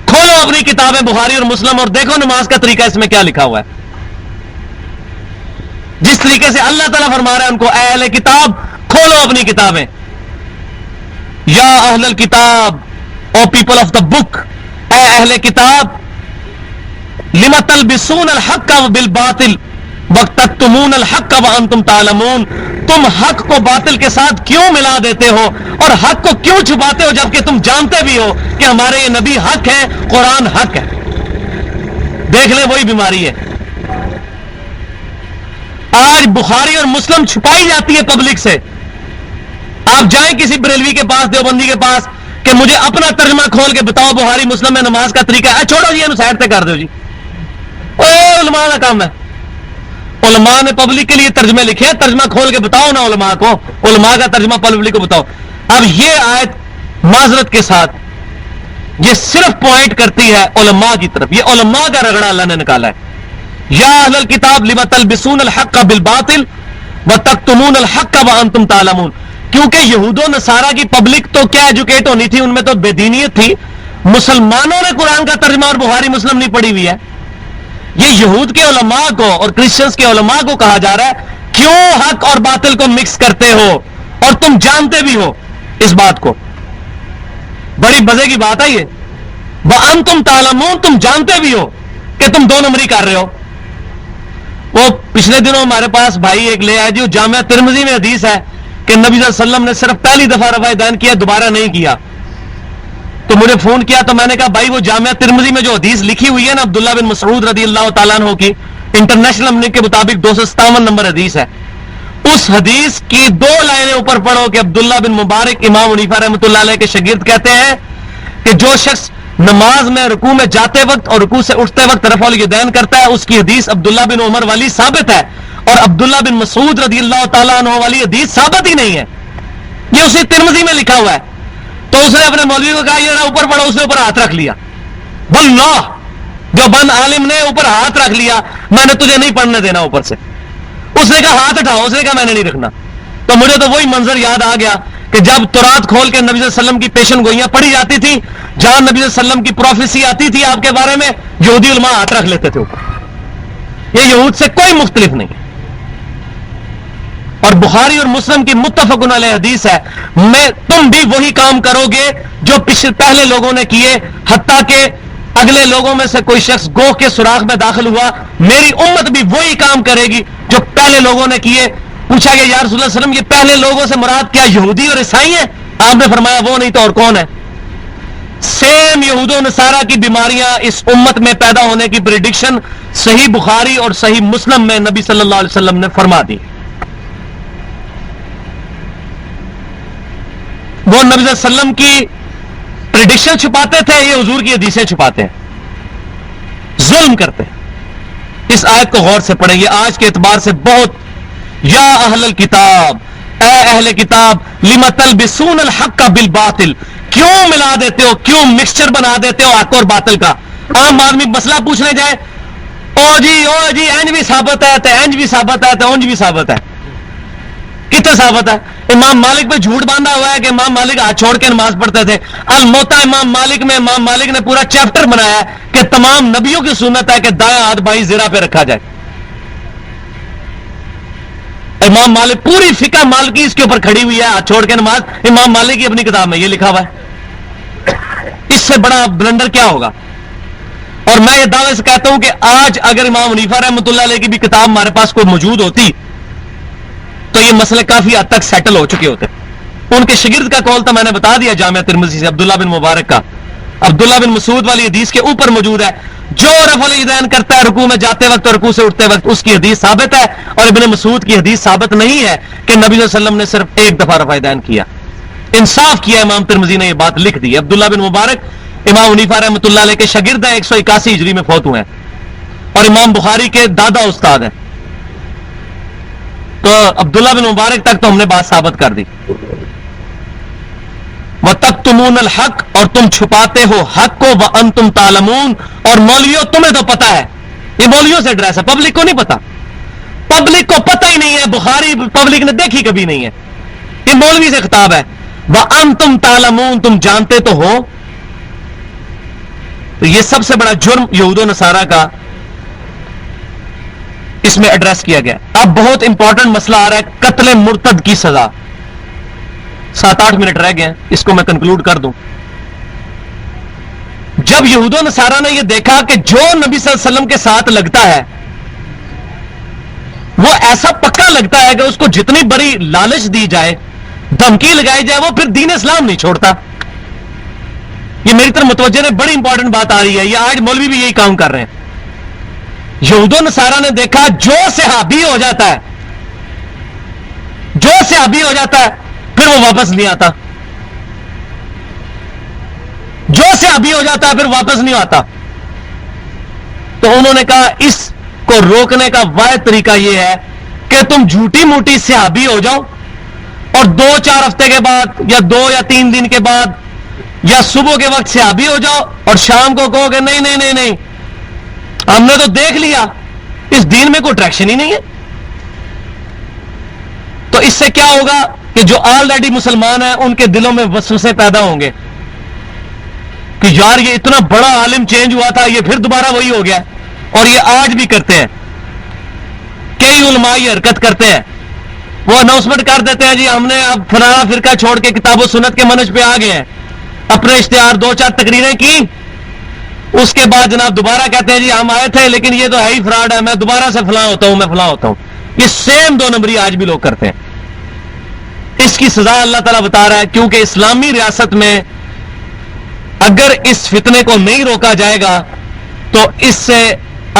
Speaker 1: کھولو اپنی کتابیں بخاری اور مسلم اور دیکھو نماز کا طریقہ اس میں کیا لکھا ہوا ہے. جس طریقے سے اللہ تعالیٰ فرما رہا ہے ان کو، اے اہل کتاب کھولو اپنی کتابیں. یا اہل الکتاب، او پیپل آف دا بک، اے اہل کتاب، لم تلبسون الحق بالباطل وتکتمون الحق وانتم تعلمون، تم حق کو باطل کے ساتھ کیوں ملا دیتے ہو اور حق کو کیوں چھپاتے ہو جبکہ تم جانتے بھی ہو کہ ہمارے یہ نبی حق ہے، قرآن حق ہے. دیکھ لیں وہی بیماری ہے. آج بخاری اور مسلم چھپائی جاتی ہے پبلک سے. آپ جائیں کسی بریلوی کے پاس، دیوبندی کے پاس، کہ مجھے اپنا ترجمہ کھول کے بتاؤ بخاری مسلم میں نماز کا طریقہ ہے. چھوڑو جی، یہ سائڈ پہ کر دو جی، علماء کا کام ہے. علماء نے پبلک کے لیے ترجمے لکھے، ترجمہ کھول کے بتاؤ نا علماء کو، علماء کا ترجمہ پبلک کو بتاؤ. اب یہ آیت معذرت کے ساتھ یہ صرف پوائنٹ کرتی ہے علماء کی طرف. یہ علماء کا رگڑا اللہ نے نکالا ہے. یا اہل الکتاب لم تلبسون الحق بالباطل وتکتمون الحق وانتم تعلمون. کیونکہ یہود و نصارہ کی پبلک تو کیا ایجوکیٹ ہونی تھی، ان میں تو بے دینیت تھی. مسلمانوں نے قرآن کا ترجمہ اور بخاری مسلم نہیں پڑھی ہوئی ہے. یہ یہود کے علماء کو اور کرسچنز کے علماء کو کہا جا رہا ہے کیوں حق اور باطل کو مکس کرتے ہو اور تم جانتے بھی ہو اس بات کو. بڑی مزے کی بات ہے یہ. وَأَنْتُمْ تَعْلَمُونَ، تم جانتے بھی ہو کہ تم دو نمبری کر رہے ہو. وہ پچھلے دنوں ہمارے پاس بھائی ایک لے آئے جو جامعہ ترمذی میں حدیث ہے کہ نبی صلی اللہ علیہ وسلم نے صرف پہلی دفعہ رفع دین کیا، دوبارہ نہیں کیا. تو مجھے فون کیا تو میں نے کہا بھائی وہ جامعہ ترمذی میں جو حدیث لکھی ہوئی ہے نا عبداللہ بن مسعود رضی اللہ تعالیٰ عنہ کی، انٹرنیشنل امنی کے مطابق 257 نمبر حدیث ہے. اس حدیث کی 2 لائنیں اوپر پڑھو کہ عبداللہ بن مبارک امام حنیفہ رحمۃ اللہ علیہ کے شاگرد کہتے ہیں کہ جو شخص نماز میں رکوع میں جاتے وقت اور رکوع سے اٹھتے وقت رفع الیدین کرتا ہے، اس کی حدیث عبداللہ بن عمر والی ثابت ہے، اور عبداللہ بن مسعود رضی اللہ تعالیٰ عنہ والی حدیث ثابت ہی نہیں ہے. یہ اسی ترمذی میں لکھا ہوا ہے. تو اس نے اپنے مولوی کو کہا یہ اوپر پڑھو، اس نے اوپر ہاتھ رکھ لیا. واللہ جو بند عالم نے اوپر ہاتھ رکھ لیا، میں نے تجھے نہیں پڑھنے دینا اوپر سے. اس نے کہا ہاتھ اٹھاؤ، اس نے کہا میں نے نہیں رکھنا. تو مجھے تو وہی منظر یاد آ گیا کہ جب تورات کھول کے نبی صلی اللہ علیہ وسلم کی پیشن گوئیاں پڑھی جاتی تھی، جہاں نبی صلی اللہ علیہ وسلم کی پروفیسی آتی تھی آپ کے بارے میں، یہودی علماء ہاتھ رکھ لیتے تھے اوپر. یہ یہود سے کوئی مختلف نہیں. اور بخاری اور مسلم کی متفق علیہ حدیث ہے، تم بھی وہی کام کرو گے جو پہلے لوگوں نے کیے، حتیٰ کہ اگلے لوگوں میں سے کوئی شخص گوہ کے سوراخ میں داخل ہوا، میری امت بھی وہی کام کرے گی جو پہلے لوگوں نے کیے. پوچھا کہ یا رسول اللہ صلی اللہ علیہ وسلم یہ پہلے لوگوں سے مراد کیا یہودی اور عیسائی ہیں؟ آپ نے فرمایا وہ نہیں تو اور کون ہے؟ سیم یہود و نصارہ کی بیماریاں اس امت میں پیدا ہونے کی پریڈکشن صحیح بخاری اور صحیح مسلم میں نبی صلی اللہ علیہ وسلم نے فرما دی. وہ نبی صلی اللہ علیہ وسلم کی پریڈکشن چھپاتے تھے، یہ حضور کی حدیثیں چھپاتے ہیں، ظلم کرتے ہیں. اس آیت کو غور سے پڑھیں، یہ آج کے اعتبار سے بہت. یا اہل الکتاب، اے اہل کتاب، لم تلبسون الحق بالباطل، کیوں ملا دیتے ہو، کیوں مکسچر بنا دیتے ہو حق اور باطل کا. عام آدمی مسئلہ پوچھنے جائے، او جی اینج بھی ثابت ہے تو اینج بھی ثابت ہے تو اونج بھی ثابت ہے. کتنے ثابت ہے؟ امام مالک پہ جھوٹ باندھا ہوا ہے کہ امام مالک ہاتھ چھوڑ کے نماز پڑھتے تھے. الموتا امام مالک میں امام مالک نے پورا چیپٹر بنایا ہے کہ تمام نبیوں کی سنت ہے کہ دایاں ہاتھ بائیں زرہ پہ رکھا جائے. امام مالک پوری فقہ مالکی اس کے اوپر کھڑی ہوئی ہے، ہاتھ چھوڑ کے نماز. امام مالک کی اپنی کتاب میں یہ لکھا ہوا ہے. اس سے بڑا بلنڈر کیا ہوگا؟ اور میں یہ دعوے سے کہتا ہوں کہ آج اگر امام حنیفہ رحمۃ اللہ علیہ کی بھی کتاب ہمارے پاس کوئی موجود ہوتی تو یہ مسئلے کافی حد تک سیٹل ہو چکے ہوتے. ان کے شاگرد کا قول تو میں نے بتا دیا جامعہ ترمذی سے، عبداللہ بن مبارک کا. عبداللہ بن مسعود والی حدیث کے اوپر موجود ہے، جو رفع الیدین کرتا ہے رکوع میں جاتے وقت اور رکوع سے اٹھتے وقت، اس کی حدیث ثابت ہے. اور ابن مسعود کی حدیث ثابت نہیں ہے کہ نبی صلی اللہ علیہ وسلم نے صرف ایک دفعہ رفع الیدین کیا. انصاف کیا امام ترمذی نے یہ بات لکھ دی. عبداللہ بن مبارک امام حنیفہ رحمۃ اللہ علیہ کے شاگرد ہیں، 181 ہجری میں فوت ہوئے ہیں اور امام بخاری کے دادا استاد ہیں. تو عبداللہ بن مبارک تک تو ہم نے بات ثابت کر دی. وَتَكْتُمُونَ الْحَقَّ، اور تم چھپاتے ہو حق کو، وَأَنْتُمْ تَعْلَمُونَ، اور مولویوں تمہیں تو پتا ہے. یہ مولویوں سے ڈریس ہے، پبلک کو نہیں پتا. پبلک کو پتہ ہی نہیں ہے، بخاری پبلک نے دیکھی کبھی نہیں ہے. یہ مولوی سے خطاب ہے. وَأَنْتُمْ تَعْلَمُونَ، تم جانتے تو ہو. تو یہ سب سے بڑا جرم یہود و نصارہ کا اس میں ایڈریس کیا گیا. اب بہت امپورٹنٹ مسئلہ آ رہا ہے، قتل مرتد کی سزا. 7-8 منٹ رہ گئے ہیں، اس کو میں کنکلوڈ کر دوں. جب یہود و نصارہ نے یہ دیکھا کہ جو نبی صلی اللہ علیہ وسلم کے ساتھ لگتا ہے وہ ایسا پکا لگتا ہے کہ اس کو جتنی بڑی لالچ دی جائے، دھمکی لگائی جائے، وہ پھر دین اسلام نہیں چھوڑتا. یہ میری طرف متوجہ نے، بڑی امپورٹنٹ بات آ رہی ہے، یہ آج مولوی بھی یہی کام کر رہے ہیں. یہود و نصارہ نے دیکھا جو صحابی ہو جاتا ہے، جو صحابی ہو جاتا ہے پھر وہ واپس نہیں آتا، جو صحابی ہو جاتا ہے پھر واپس نہیں آتا. تو انہوں نے کہا اس کو روکنے کا واحد طریقہ یہ ہے کہ تم جھوٹی موٹی صحابی ہو جاؤ اور 2-4 ہفتے کے بعد یا 2 یا 3 دن کے بعد یا صبح کے وقت صحابی ہو جاؤ اور شام کو کہو کہ نہیں نہیں نہیں نہیں، ہم نے تو دیکھ لیا اس دین میں کوئی ٹریکشن ہی نہیں ہے. تو اس سے کیا ہوگا کہ جو آلریڈی مسلمان ہیں ان کے دلوں میں وسوسے پیدا ہوں گے کہ یار یہ اتنا بڑا عالم چینج ہوا تھا، یہ پھر دوبارہ وہی ہو گیا. اور یہ آج بھی کرتے ہیں، کئی علماء یہ حرکت کرتے ہیں. وہ اناؤنسمنٹ کر دیتے ہیں جی ہم نے اب فلانا فرقہ چھوڑ کے کتاب و سنت کے منہج پہ آ گئے ہیں، اپنے اشتہار 2-4 تقریریں کی، اس کے بعد جناب دوبارہ کہتے ہیں جی ہم آئے تھے لیکن یہ تو ہے ہی فراڈ ہے، میں دوبارہ سے فلاں ہوتا ہوں، میں فلاں ہوتا ہوں. یہ سیم 2 نمبری آج بھی لوگ کرتے ہیں. اس کی سزا اللہ تعالیٰ بتا رہا ہے، کیونکہ اسلامی ریاست میں اگر اس فتنے کو نہیں روکا جائے گا تو اس سے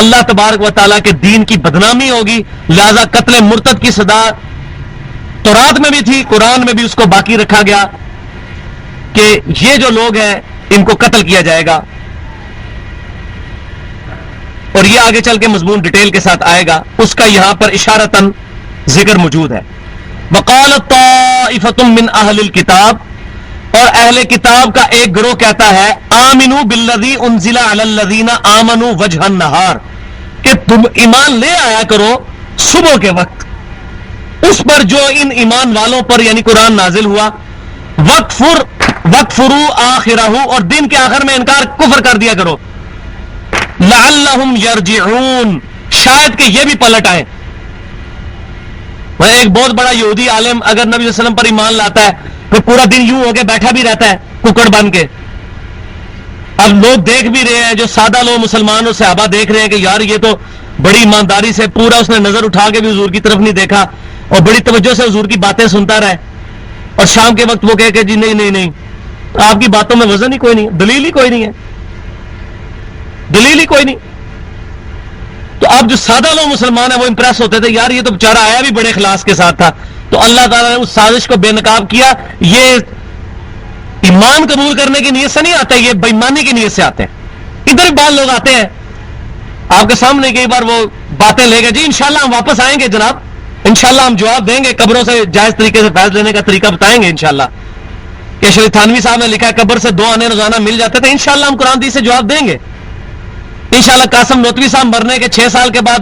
Speaker 1: اللہ تبارک و تعالیٰ کے دین کی بدنامی ہوگی. لہذا قتل مرتد کی سزا تورات میں بھی تھی، قرآن میں بھی اس کو باقی رکھا گیا کہ یہ جو لوگ ہیں ان کو قتل کیا جائے گا. اور یہ آگے چل کے مضمون ڈیٹیل کے ساتھ آئے گا، اس کا یہاں پر اشارتاً ذکر موجود ہے. وقالت طائفۃ من اہل الکتاب، اور اہل کتاب کا ایک گروہ کہتا ہے آمنوا بالذی انزل علی الذین آمنوا وجہ النہار، کہ تم ایمان لے آیا کرو صبح کے وقت اس پر جو ان ایمان والوں پر یعنی قرآن نازل ہوا. وَاکْفُرُوا آخِرَهُ، اور دن کے آخر میں انکار کفر کر دیا کرو. لَعَلَّهُمْ يَرْجِعُونَ، شاید کہ یہ بھی پلٹ آئے. وہ ایک بہت بڑا یہودی عالم اگر نبی صلی اللہ علیہ وسلم پر ایمان لاتا ہے پھر پورا دن یوں ہو کے بیٹھا بھی رہتا ہے ککڑ بن کے. اب لوگ دیکھ بھی رہے ہیں، جو سادہ لوگ مسلمان اور صحابہ دیکھ رہے ہیں کہ یار یہ تو بڑی ایمانداری سے پورا اس نے نظر اٹھا کے بھی حضور کی طرف نہیں دیکھا اور بڑی توجہ سے حضور کی باتیں سنتا رہے، اور شام کے وقت وہ کہے کہ جی نہیں نہیں نہیں آپ کی باتوں میں وزن ہی کوئی نہیں، دلیل ہی کوئی نہیں ہے، دلیل ہی کوئی نہیں. تو اب جو سادہ لوگ مسلمان ہیں وہ امپریس ہوتے تھے، یار یہ تو بیچارہ آیا بھی بڑے اخلاص کے ساتھ تھا. تو اللہ تعالیٰ نے اس سازش کو بے نقاب کیا. یہ ایمان قبول کرنے کی نیت سے نہیں آتے، یہ بےایمانی کی نیت سے آتے ہیں. ادھر بھی بعض لوگ آتے ہیں آپ کے سامنے کئی بار وہ باتیں لے گئے، جی انشاءاللہ ہم واپس آئیں گے جناب، انشاءاللہ ہم جواب دیں گے، قبروں سے جائز طریقے سے فیض لینے کا طریقہ بتائیں گے انشاءاللہ. کہ شریف تھانوی صاحب نے لکھا ہے قبر سے 2 آنے روزانہ مل جاتے تھے، انشاءاللہ ہم قرآن حدیث سے جواب دیں گے. انشاءاللہ قاسم نوتوی صاحب مرنے کے 6 سال کے بعد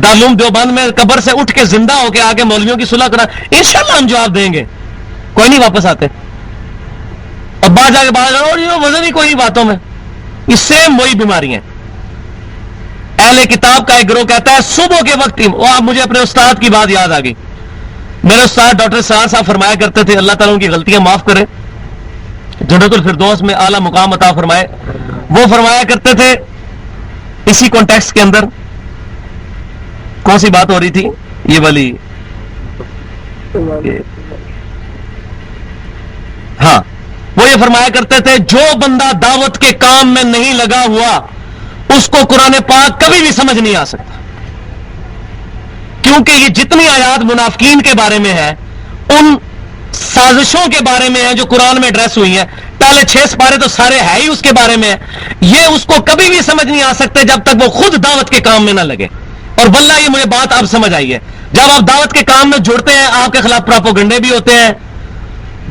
Speaker 1: دارالعلوم دیوبند میں قبر سے اٹھ کے زندہ ہو کے آگے مولویوں کی صلح کرا، انشاءاللہ ہم جواب دیں گے. کوئی نہیں واپس آتے، اب باہر جا کے باہر اور یہ وزن ہی کوئی نہیں باتوں میں. اس سے وہی بیماری ہیں. اہل کتاب کا ایک گروہ کہتا ہے صبح کے وقت ہی، اب مجھے اپنے استاد کی بات یاد آ گئی. میرے استاد ڈاکٹر سار صاحب فرمایا کرتے تھے، اللہ تعالیٰ ان کی غلطیاں معاف کرے، جنت الفردوس میں اعلیٰ مقام عطا فرمائے. وہ فرمایا کرتے تھے اسی کانٹیکسٹ کے اندر، کون سی بات ہو رہی تھی یہ والی، ہاں وہ یہ فرمایا کرتے تھے جو بندہ دعوت کے کام میں نہیں لگا ہوا اس کو قرآن پاک کبھی بھی سمجھ نہیں آ سکتا، کیونکہ یہ جتنی آیات منافقین کے بارے میں ہے، ان سازشوں کے بارے میں ہے جو قرآن میں ایڈریس ہوئی ہیں، پہلے 6 سپارے تو سارے ہے ہی اس کے بارے میں ہے. یہ اس کو کبھی بھی سمجھ نہیں آ سکتے جب تک وہ خود دعوت کے کام میں نہ لگے. اور واللہ یہ مجھے بات اب سمجھ آئی ہے، جب آپ دعوت کے کام میں جڑتے ہیں آپ کے خلاف پراپوگنڈے بھی ہوتے ہیں،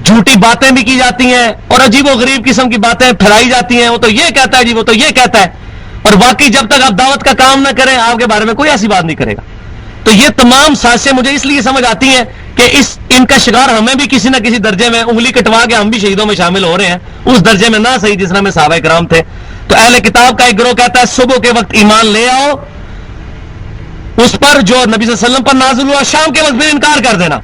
Speaker 1: جھوٹی باتیں بھی کی جاتی ہیں اور عجیب و غریب قسم کی باتیں پھیلائی جاتی ہیں. وہ تو یہ کہتا ہے جی، وہ تو یہ کہتا ہے، اور باقی جب تک آپ دعوت کا کام نہ کریں آپ کے بارے میں کوئی ایسی بات نہیں کرے گا. تو یہ تمام سازشیں مجھے اس لیے سمجھ آتی ہیں کہ ان کا شکار ہمیں بھی کسی نہ کسی درجے میں انگلی کٹوا کے ہم بھی شہیدوں میں شامل ہو رہے ہیں، اس درجے میں نہ صحیح جس میں صحابہ کرام تھے. تو اہل کتاب کا ایک گروہ کہتا ہے صبح کے وقت ایمان لے آؤ اس پر جو نبی صلی اللہ علیہ وسلم پر نازل ہوا، شام کے وقت بھی انکار کر دینا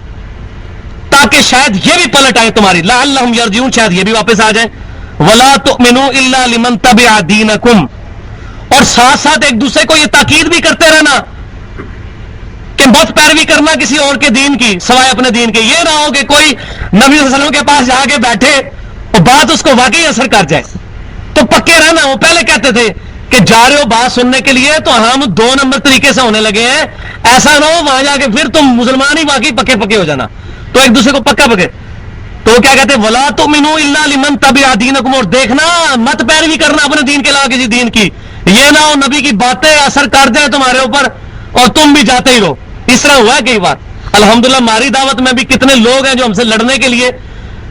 Speaker 1: تاکہ شاید یہ بھی پلٹ آئے تمہاری، لعلہم یرجعون، شاید یہ بھی واپس آ جائیں. ولا تؤمنوا الا لمن تبع دینکم، اور ساتھ ساتھ ایک دوسرے کو یہ تاکید بھی کرتے رہنا کہ بت پیروی کرنا کسی اور کے دین کی سوائے اپنے دین کے. یہ نہ ہو کہ کوئی نبی صلی اللہ علیہ وسلم کے پاس جا کے بیٹھے اور بات اس کو واقعی اثر کر جائے. تو پکے رہنا. وہ پہلے کہتے تھے کہ جا رہے ہو بات سننے کے لیے تو ہم 2 نمبر طریقے سے ہونے لگے ہیں، ایسا نہ ہو وہاں جا کے پھر تم مسلمان ہی واقعی پکے ہو جانا. تو ایک دوسرے کو پکے تو وہ کیا کہتے ہیں ولا تؤمنوا الا لمن تبع دینکم، اور دیکھنا مت پیروی کرنا اپنے دین کے علاوہ کسی دین کی. یہ نہ ہو نبی کی باتیں اثر کر جائیں تمہارے اوپر اور تم بھی جاتے ہی رہو. اس طرح ہوا ہے کئی بار. الحمدللہ ہماری دعوت میں بھی کتنے لوگ ہیں جو ہم سے لڑنے کے لیے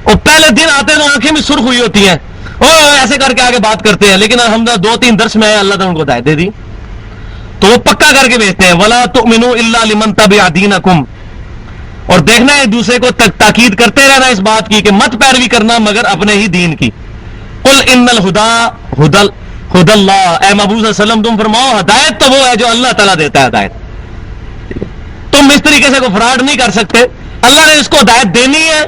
Speaker 1: اور پہلے دن آتے ہیں تو آنکھیں بھی سرخ ہوئی ہوتی ہیں، ایسے کر کے آگے بات کرتے ہیں، لیکن الحمدللہ 2-3 درس میں اللہ تعالیٰ ان کو ہدایت دے دی تو وہ پکا کر کے بھیجتے ہیں ولا تؤمنوا الا لمن تبع دینکم. اور دیکھنا ایک دوسرے کو تاکید کرتے رہنا اس بات کی کہ مت پیروی کرنا مگر اپنے ہی دین کی. قل ان الہدی ہدی اللہ، اے محبوب صلی اللہ علیہ وسلم تم فرماؤ ہدایت تو وہ ہے جو اللہ تعالیٰ دیتا ہے ہدایت. تم اس طریقے سے کوئی فراڈ نہیں کر سکتے. اللہ نے اس کو ہدایت دینی ہے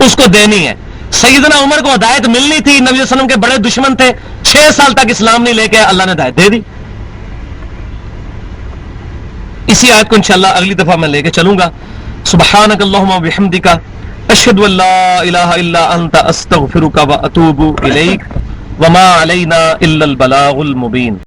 Speaker 1: اس کو دینی ہے. سیدنا عمر کو ہدایت ملنی تھی، نبی صلی اللہ علیہ وسلم کے بڑے دشمن تھے، 6 سال تک اسلام نہیں لے کے اللہ نے ہدایت دے دی. اسی آیت کو انشاءاللہ اگلی دفعہ میں لے کے چلوں گا. سبحانک اللہم و بحمدک اشہد ان لا الہ الا انت استغفرک و اتوب الیک وما علینا الا البلاغ المبین.